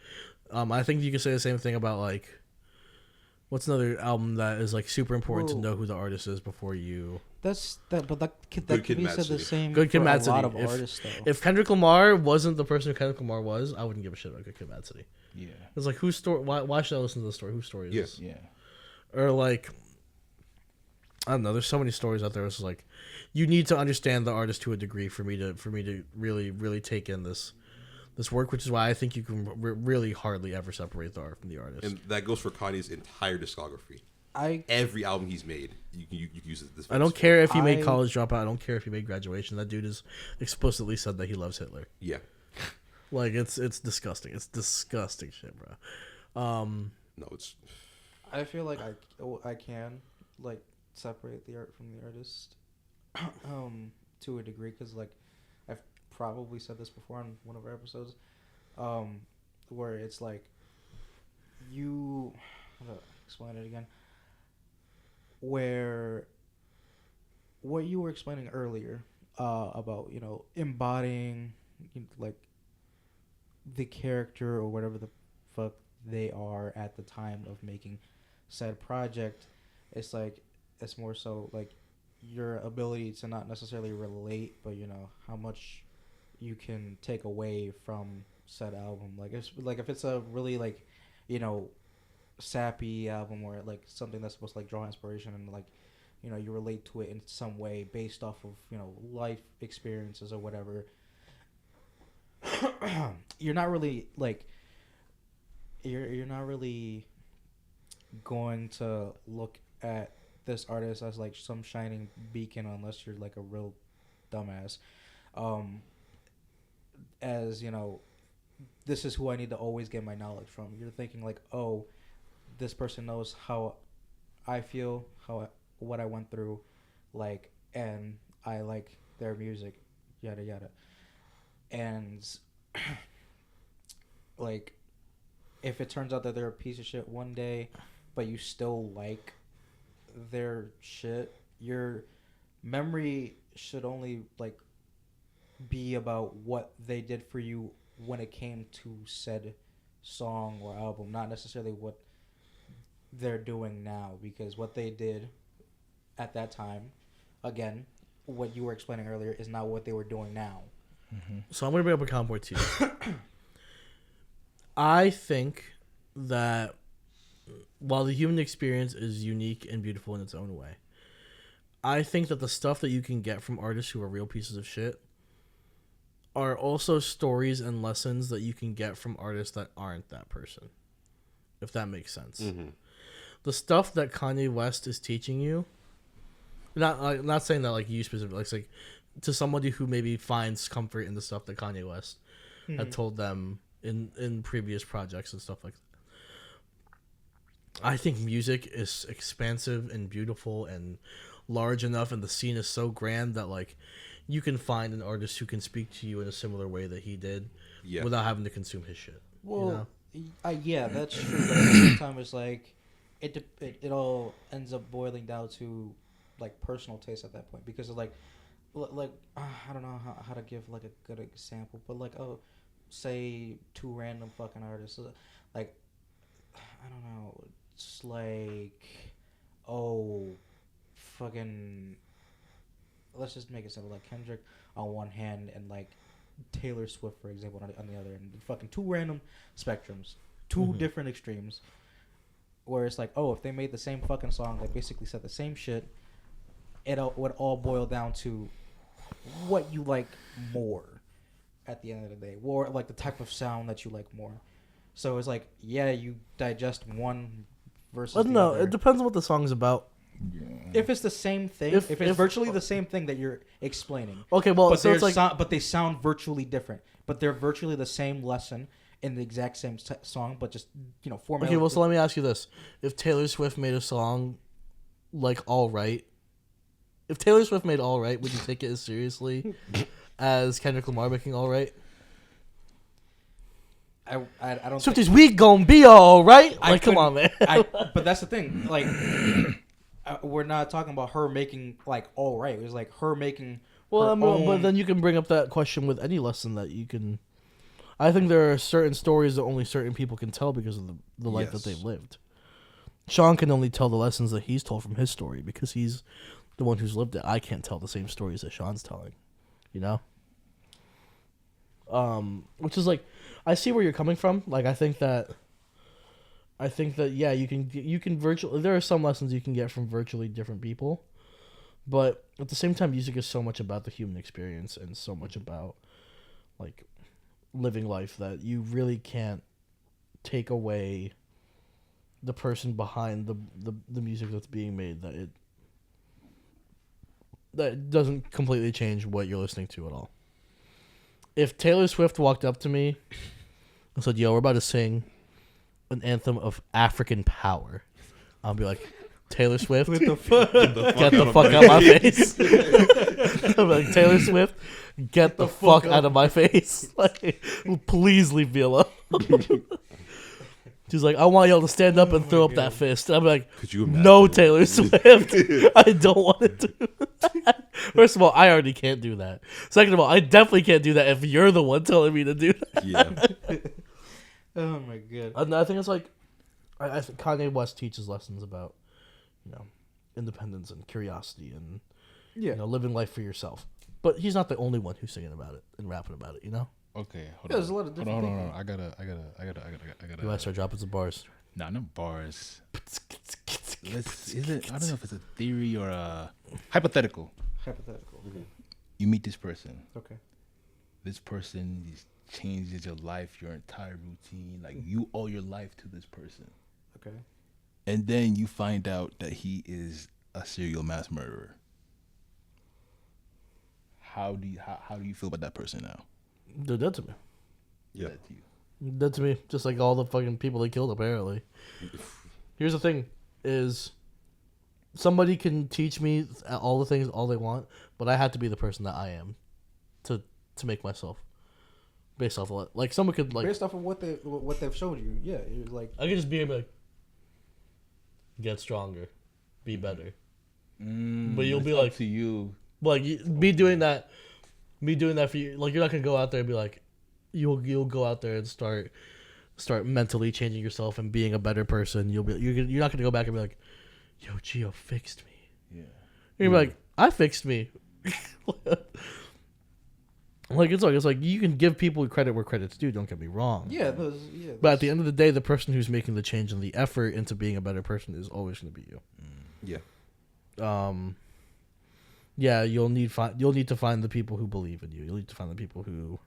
I think you could say the same thing about like, what's another album that is like super important to Well, know who the artist is before you. That's that, but that Good could Kid, be Mad said the City. same Good Kid, for Mad a City. lot of artists, though. If Kendrick Lamar wasn't the person who Kendrick Lamar was, I wouldn't give a shit about Good Kid, Mad City. Yeah. It's like, whose story? Why should I listen to the story? Whose story is Yeah. this? Yeah. Or like, I don't know. There's so many stories out there. It's like, you need to understand the artist to a degree for me to really take in this work, which is why I think you can really hardly ever separate the art from the artist. And that goes for Kanye's entire discography. I Every album he's made, you can use this. I don't care if he made I- College Dropout. I don't care if he made Graduation. That dude has explicitly said that he loves Hitler. Yeah. Like, it's disgusting. It's disgusting shit, bro. No, it's I feel like I can like separate the art from the artist, to a degree, because like I've probably said this before on one of our episodes, where it's like you, how to explain it again, where what you were explaining earlier about embodying like the character or whatever the fuck they are at the time of making said project. It's like it's more so like your ability to not necessarily relate, but how much you can take away from said album. Like if it's a really like sappy album, or like something that's supposed to like draw inspiration and like you relate to it in some way based off of life experiences or whatever. You're not really like you're not really going to look at this artist as like some shining beacon unless you're like a real dumbass. As this is who I need to always get my knowledge from. You're thinking like, oh, this person knows how I feel, what I went through, like, and I like their music, yada yada. And like, if it turns out that they're a piece of shit one day, but you still like their shit, your memory should only like be about what they did for you when it came to said song or album, not necessarily what they're doing now, because what they did at that time, again, what you were explaining earlier, is not what they were doing now. So I'm going to bring up a counterpoint to you. I think that while the human experience is unique and beautiful in its own way, I think that the stuff that you can get from artists who are real pieces of shit are also stories and lessons that you can get from artists that aren't that person, if that makes sense. Mm-hmm. The stuff that Kanye West is teaching you, not saying that like you specifically, like to somebody who maybe finds comfort in the stuff that Kanye West had told them in previous projects and stuff like that. I think music is expansive and beautiful and large enough, and the scene is so grand that like you can find an artist who can speak to you in a similar way that he did, without having to consume his shit. Well, yeah, that's true. But at the same time, it's like it all ends up boiling down to like personal taste at that point, because it's like like I don't know how to give like a good example, but like say two random fucking artists, like I don't know, it's like fucking let's just make it simple, like Kendrick on one hand and like Taylor Swift, for example, on the other, and fucking two random spectrums, 2 different extremes, where it's like, if they made the same fucking song, they basically said the same shit, it would all boil down to what you like more at the end of the day, or like the type of sound that you like more. So it's like, yeah, you digest one versus the no, other. it depends on what the song's about. If it's the same thing, if it's virtually the same thing that you're explaining. Okay, well, but so it's like, but they sound virtually different. But they're virtually the same lesson in the exact same song, but just format. okay, well, so let me ask you this: if Taylor Swift made a song like "All Right," if Taylor Swift made "All Right," would you take it as seriously as Kendrick Lamar making "All Right"? I don't. Swifties, we gon' be all right. Like, come on, man. But that's the thing. Like, we're not talking about her making like "All Right." It was like her making. Well, her own... but then you can bring up that question with any lesson that you can. I think there are certain stories that only certain people can tell because of the life that they've lived. Sean can only tell the lessons that he's told from his story because he's the one who's lived it. I can't tell the same stories that Sean's telling, which is like, I see where you're coming from. Like, I think that yeah, you can virtually. There are some lessons you can get from virtually different people, but at the same time, music is so much about the human experience and so much about like living life that you really can't take away the person behind the music that's being made. That doesn't completely change what you're listening to at all. If Taylor Swift walked up to me and said, "Yo, we're about to sing an anthem of African power," I'll be like, "Taylor Swift, get the fuck out of my face." I'm like, "Taylor Swift, get the fuck out of my face. Like, please leave me alone." She's like, "I want y'all to stand up and throw up that fist." I'm like, Could you imagine? "No, Taylor Swift, I don't want to do that." First of all, I already can't do that. Second of all, I definitely can't do that if you're the one telling me to do that. Yeah. Oh my god. And I think it's like, I think Kanye West teaches lessons about, independence and curiosity and living life for yourself. But he's not the only one who's singing about it and rapping about it. Okay, hold on. There's a lot of different hold on. I gotta. You might start dropping some bars. Nah, not bars. I don't know if it's a theory or a hypothetical. Hypothetical. Okay. You meet this person. Okay. This person changes your life, your entire routine. Like, you owe your life to this person. Okay. And then you find out that he is a serial mass murderer. How do you feel about that person now? They're dead to me. Yeah. That to you. Dead to me. Just like all the fucking people they killed, apparently. Here's the thing, is somebody can teach me all the things all they want, but I have to be the person that I am to make myself based off of what, like, someone could, like, based off of what they've showed you. Yeah, you're like, I could just be like, get stronger, be better. But you'll be like, to you, like, me doing that for you. Like, you're not gonna go out there and be like, you'll go out there and start mentally changing yourself and being a better person. You're not gonna go back and be like, "Yo, Gio fixed me." Yeah. You're gonna be like, "I fixed me." Like, it's like you can give people credit where credit's due. Don't get me wrong. yeah, But at the end of the day, the person who's making the change and the effort into being a better person is always going to be you. Yeah. Yeah, you'll need to find the people who believe in you. You'll need to find the people who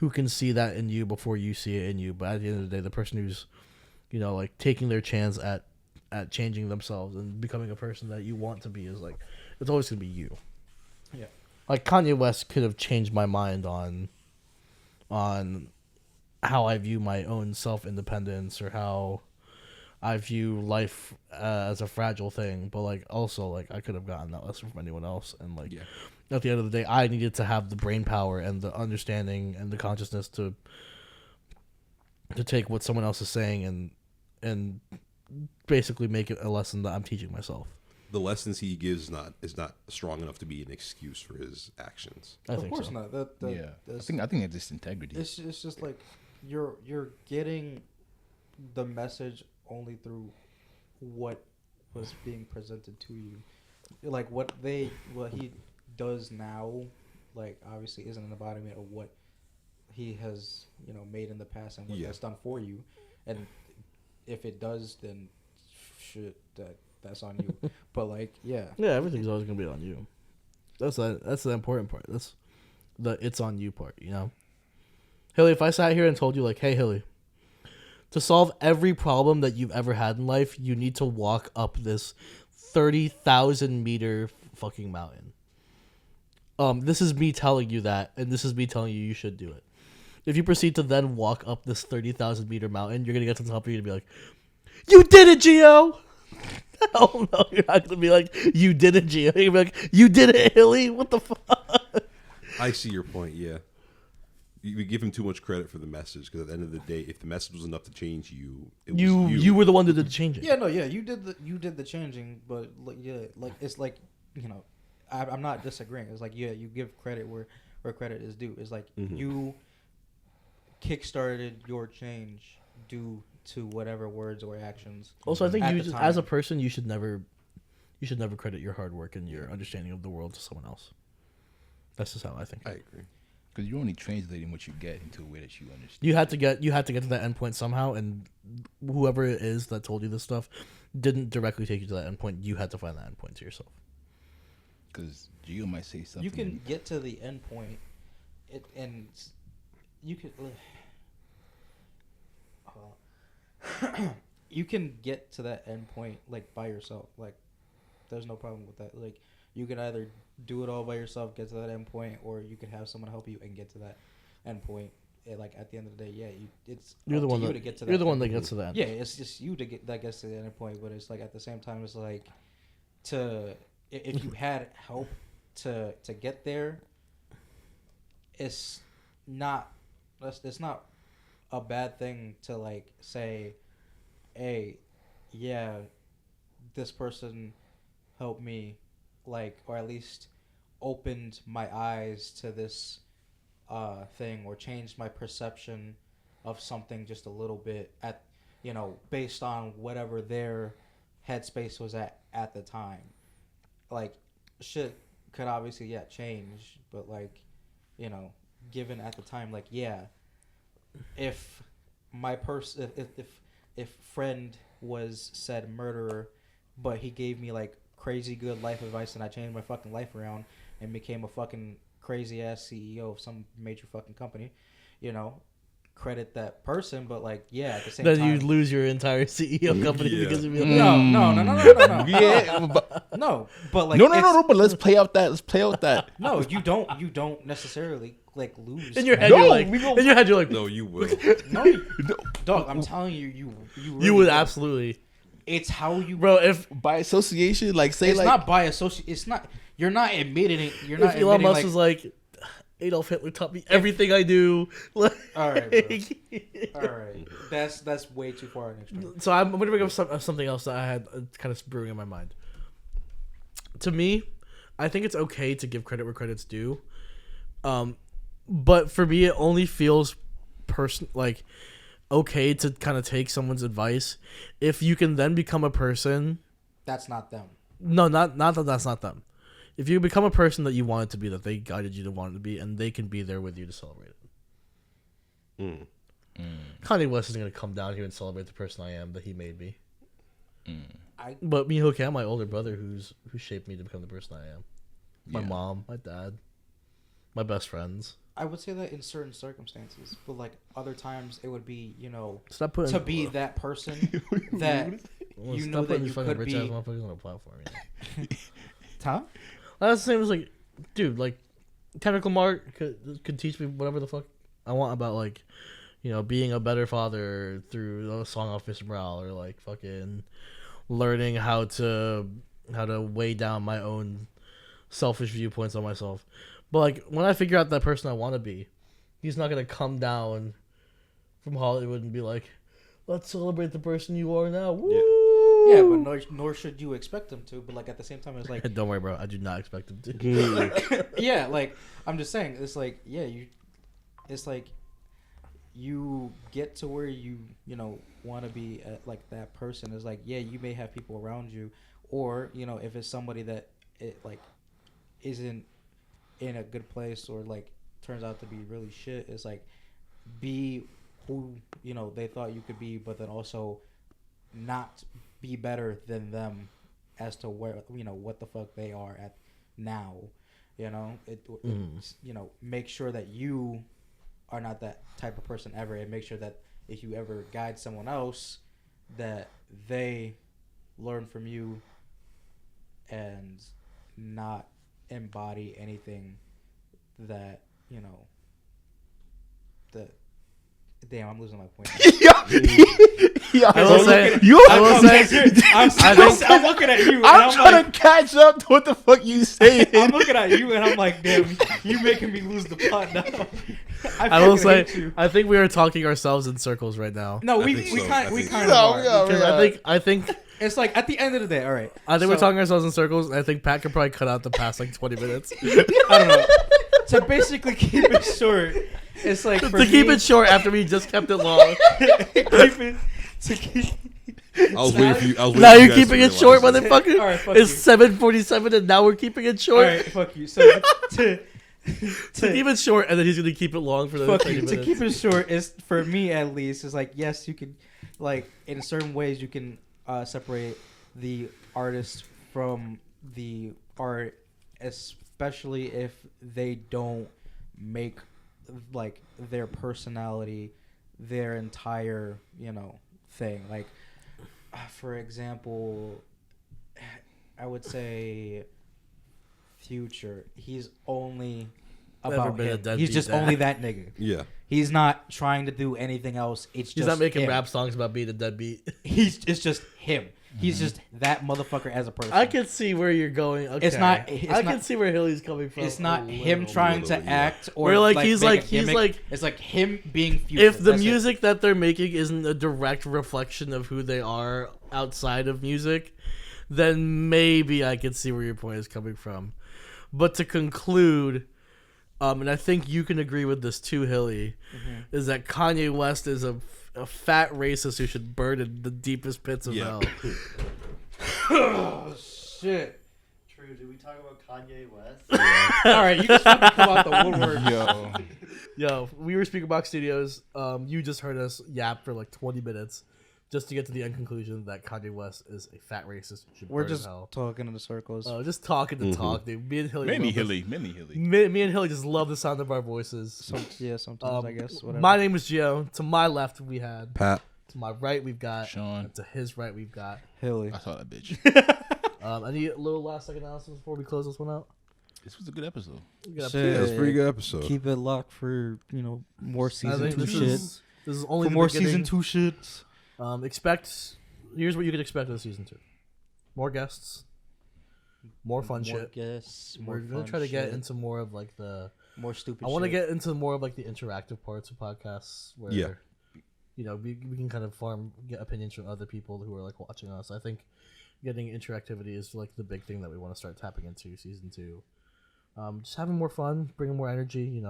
can see that in you before you see it in you. But at the end of the day, the person who's, like, taking their chance at changing themselves and becoming a person that you want to be is, like, it's always going to be you. Yeah. Like, Kanye West could have changed my mind on how I view my own self-independence or how I view life as a fragile thing. But, like, also, like, I could have gotten that lesson from anyone else. And, like, at the end of the day, I needed to have the brain power and the understanding and the consciousness to take what someone else is saying and basically make it a lesson that I'm teaching myself. the lessons he gives is not strong enough to be an excuse for his actions. I Of think course so. not. I think it's just integrity. It's just like you're getting the message only through what was being presented to you. Like what he does now, like obviously isn't an embodiment of what he has, made in the past and what that's done for you. And if it does, then shit, that's on you. But like, yeah, everything's always gonna be on you. That's the important part. That's the it's on you part. Hilly, if I sat here and told you like, hey Hilly, to solve every problem that you've ever had in life, you need to walk up this 30,000 meter fucking mountain. This is me telling you that, and this is me telling you should do it. If you proceed to then walk up this 30,000 meter mountain, you're gonna get to the top and you're gonna be like, "You did it, Gio!" Oh no, you're not gonna be like, "You did it, Gio." You're gonna be like, "You did it, Hilly." What the fuck? I see your point. Yeah, you give him too much credit for the message because at the end of the day, if the message was enough to change you, it was You were the one that did the changing. you did the changing, but it's like I'm not disagreeing. It's like you give credit where credit is due. It's like you kickstarted your change due to whatever words or actions. Also, I think at you the just, time. as a person, you should never credit your hard work and your understanding of the world to someone else. That's just how I think. I agree. Because you're only translating what you get into a way that you understand. You had to get to that endpoint somehow, and whoever it is that told you this stuff didn't directly take you to that endpoint. You had to find that endpoint to yourself. Because Gio might say something. You can get to the end point, and you could. You can get to that end point like by yourself. Like, there's no problem with that. Like, you can either do it all by yourself, get to that end point, or you could have someone help you and get to that end point. Like at the end of the day, You're the one that gets to you're that the one end that point. gets to that. Yeah, it's just you that gets to the end point. But it's like at the same time, it's like if you had help to get there, it's not a bad thing to like say, hey, yeah, this person helped me, like, or at least opened my eyes to this thing, or changed my perception of something just a little bit based on whatever their headspace was at the time. Like, shit could obviously change, but like, given at the time, like, if my person, if friend was said murderer, but he gave me like crazy good life advice and I changed my fucking life around and became a fucking crazy ass CEO of some major fucking company, credit that person. But like, at the same Then time, you lose your entire CEO company because of no. Yeah, No, but like, no. But let's play out that. No, you don't necessarily like lose. In your head, No, you're like, we go- in your head, you're like, No, you will. No, dog. I'm telling you, you really you would don't. absolutely, It's how you, bro. If By association, like say it's like not by association. It's not. You're not admitting it. You're not if Elon admitting Musk like. was like, Adolf Hitler taught me everything I do. Like, All right, bro. All right, that's way too far an extreme. So I'm going to bring up something else that I had kind of brewing in my mind. To me, I think it's okay to give credit where credit's due. But for me, it only feels okay to kind of take someone's advice if you can then become a person. That's not them. No, not that that's not them. If you become a person that you wanted to be, that they guided you to want to be, and they can be there with you to celebrate it. Kanye West is going to come down here and celebrate the person I am that he made me. But me, okay, I'm my older brother who shaped me to become the person I am. My mom, my dad, my best friends. I would say that in certain circumstances, but like other times, it would be Stop putting to be that person that you know that you could rich be. ass motherfuckers on a platform. Huh? That's the same as like, dude, like Kendrick Lamar could teach me whatever the fuck I want about like, being a better father through a song off Mr. Morale, or like fucking learning how to weigh down my own selfish viewpoints on myself. But like when I figure out that person I want to be, he's not gonna come down from Hollywood and be like, "Let's celebrate the person you are now." Woo! Yeah, but nor should you expect them to. But like at the same time, it's like Don't worry, bro. I do not expect him to. yeah, like I'm just saying, it's like it's like you get to where you want to be like that person. Is like you may have people around you, or if it's somebody that it like isn't in a good place or like turns out to be really shit. It's like be who they thought you could be, but then also not be better than them as to where what the fuck they are at now. Make sure that you are not that type of person ever, and make sure that if you ever guide someone else, that they learn from you and not embody anything that that. Damn, I'm losing my point. I will say, I'm looking at you. I'm trying to catch up to what the fuck you saying. I'm looking at you, and I'm like, damn, you making me lose the plot now. I will say, I think we are talking ourselves in circles right now. No, we kind of are. Because I think it's like at the end of the day, all right. I think we're talking ourselves in circles, and I think Pat could probably cut out the past like 20 minutes. I don't know. To basically keep it short, it's like to keep it short after we just kept it long. I was waiting for you. Now you're keeping it short, mother. motherfucker. All right, fuck it's you. 7:47, and now we're keeping it short. All right, fuck you. So to keep it short, and then he's gonna keep it long for the fuck 30 you. minutes. To keep it short is for me at least. Is like yes, you can like in certain ways you can separate the artist from the art, especially if they don't make like their personality their entire thing. Like for example, I would say Future, he's only about been a him. deadbeat He's just dad. only that nigga. Yeah. He's not trying to do anything else. It's He's just not making him. rap songs about being a deadbeat. It's just him. He's just that motherfucker as a person. I can see where you're going. Okay. I can not- see where Hilly's coming from. It's not him little, trying to yeah. act or Where, like, like he's make like- a he's gimmick. like- It's like him being Future. If the That's it. music that they're making isn't a direct reflection of who they are outside of music, then maybe I could see where your point is coming from. But to conclude, and I think you can agree with this too, Hilly, is that Kanye West is a fat racist who should burn in the deepest pits of hell. Oh shit! True. Did we talk about Kanye West? All right, you just fucking come out the woodwork. Yo, we were Speakerboxx Studios. You just heard us yap for like 20 minutes just to get to the end conclusion that Kanye West is a fat racist who should We're burn in just hell. talking in the circles. Just talking to talk, dude. Me and Hilly. Many love this. Hilly, many Hilly. Me and Hilly just love the sound of our voices. Sometimes I guess. Whatever. My name is Gio. To my left, we had Pat. To my right, we've got Sean. And to his right, we've got. Hilly. I saw that bitch. Any little last second analysis before we close this one out? This was a good episode. We got Shit. Yeah, it's a pretty good episode. Keep it locked for more I season think 2 this shit. is only For the more beginning. season 2 shit. Expect. Here's what you can expect of season 2: more guests, more fun shit. Guests, We're gonna try to get into more of like the. more stupid. I want to shit. get into more of like the interactive parts of podcasts where, Yeah. we can kind of get opinions from other people who are like watching us. I think getting interactivity is like the big thing that we want to start tapping into season 2. Just having more fun, bringing more energy.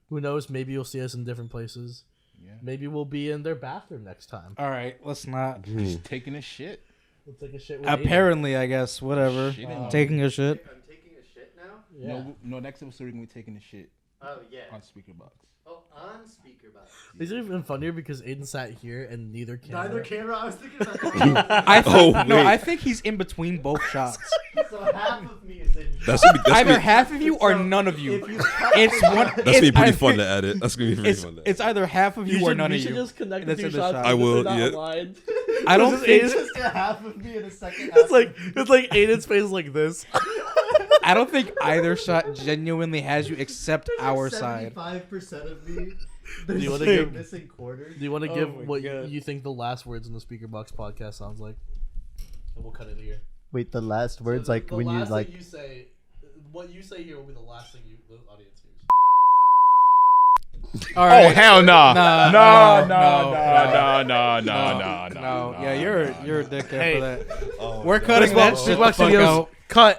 Who knows? Maybe you'll see us in different places. Yeah. Maybe we'll be in their bathroom next time. All right, let's not. Just taking a shit. We'll take a shit. With Apparently, I guess whatever. Shitting. Taking a shit. I'm taking a shit now? Aiden. Yeah. No, next episode we're gonna be taking a shit Oh, yeah. on Speakerboxx. Oh, on Speakerboxx. It's even funnier because Aiden sat here and neither camera. Neither camera. I was thinking about that. I think he's in between both shots. So half of me is in. That's gonna be, Either half of you or none of you. It's one. that's gonna be pretty fun to edit. That's gonna be pretty It's, fun to edit. it's either half of you or none we of should you. just connect the That's two in the shots. shot. I will, because they're yeah. not aligned. I don't It's think. just Just half of me in a second. It's like Aiden's face like this. I don't think either shot genuinely has you except our side. 75% of me. Do you want to There's give? missing quarters. Do you want to Oh give my what God. you think the last words in the Speakerboxx podcast sounds like? And we'll cut it here. Wait, the last words, So like the when you last like. thing you say, what you say here will be the last thing the audience hears. All Oh right. hell no! Nah, No, no, no. No, yeah, you're a dickhead Hey. for that. We're cutting that shit the Speakerboxx fuck Studios, out. cut.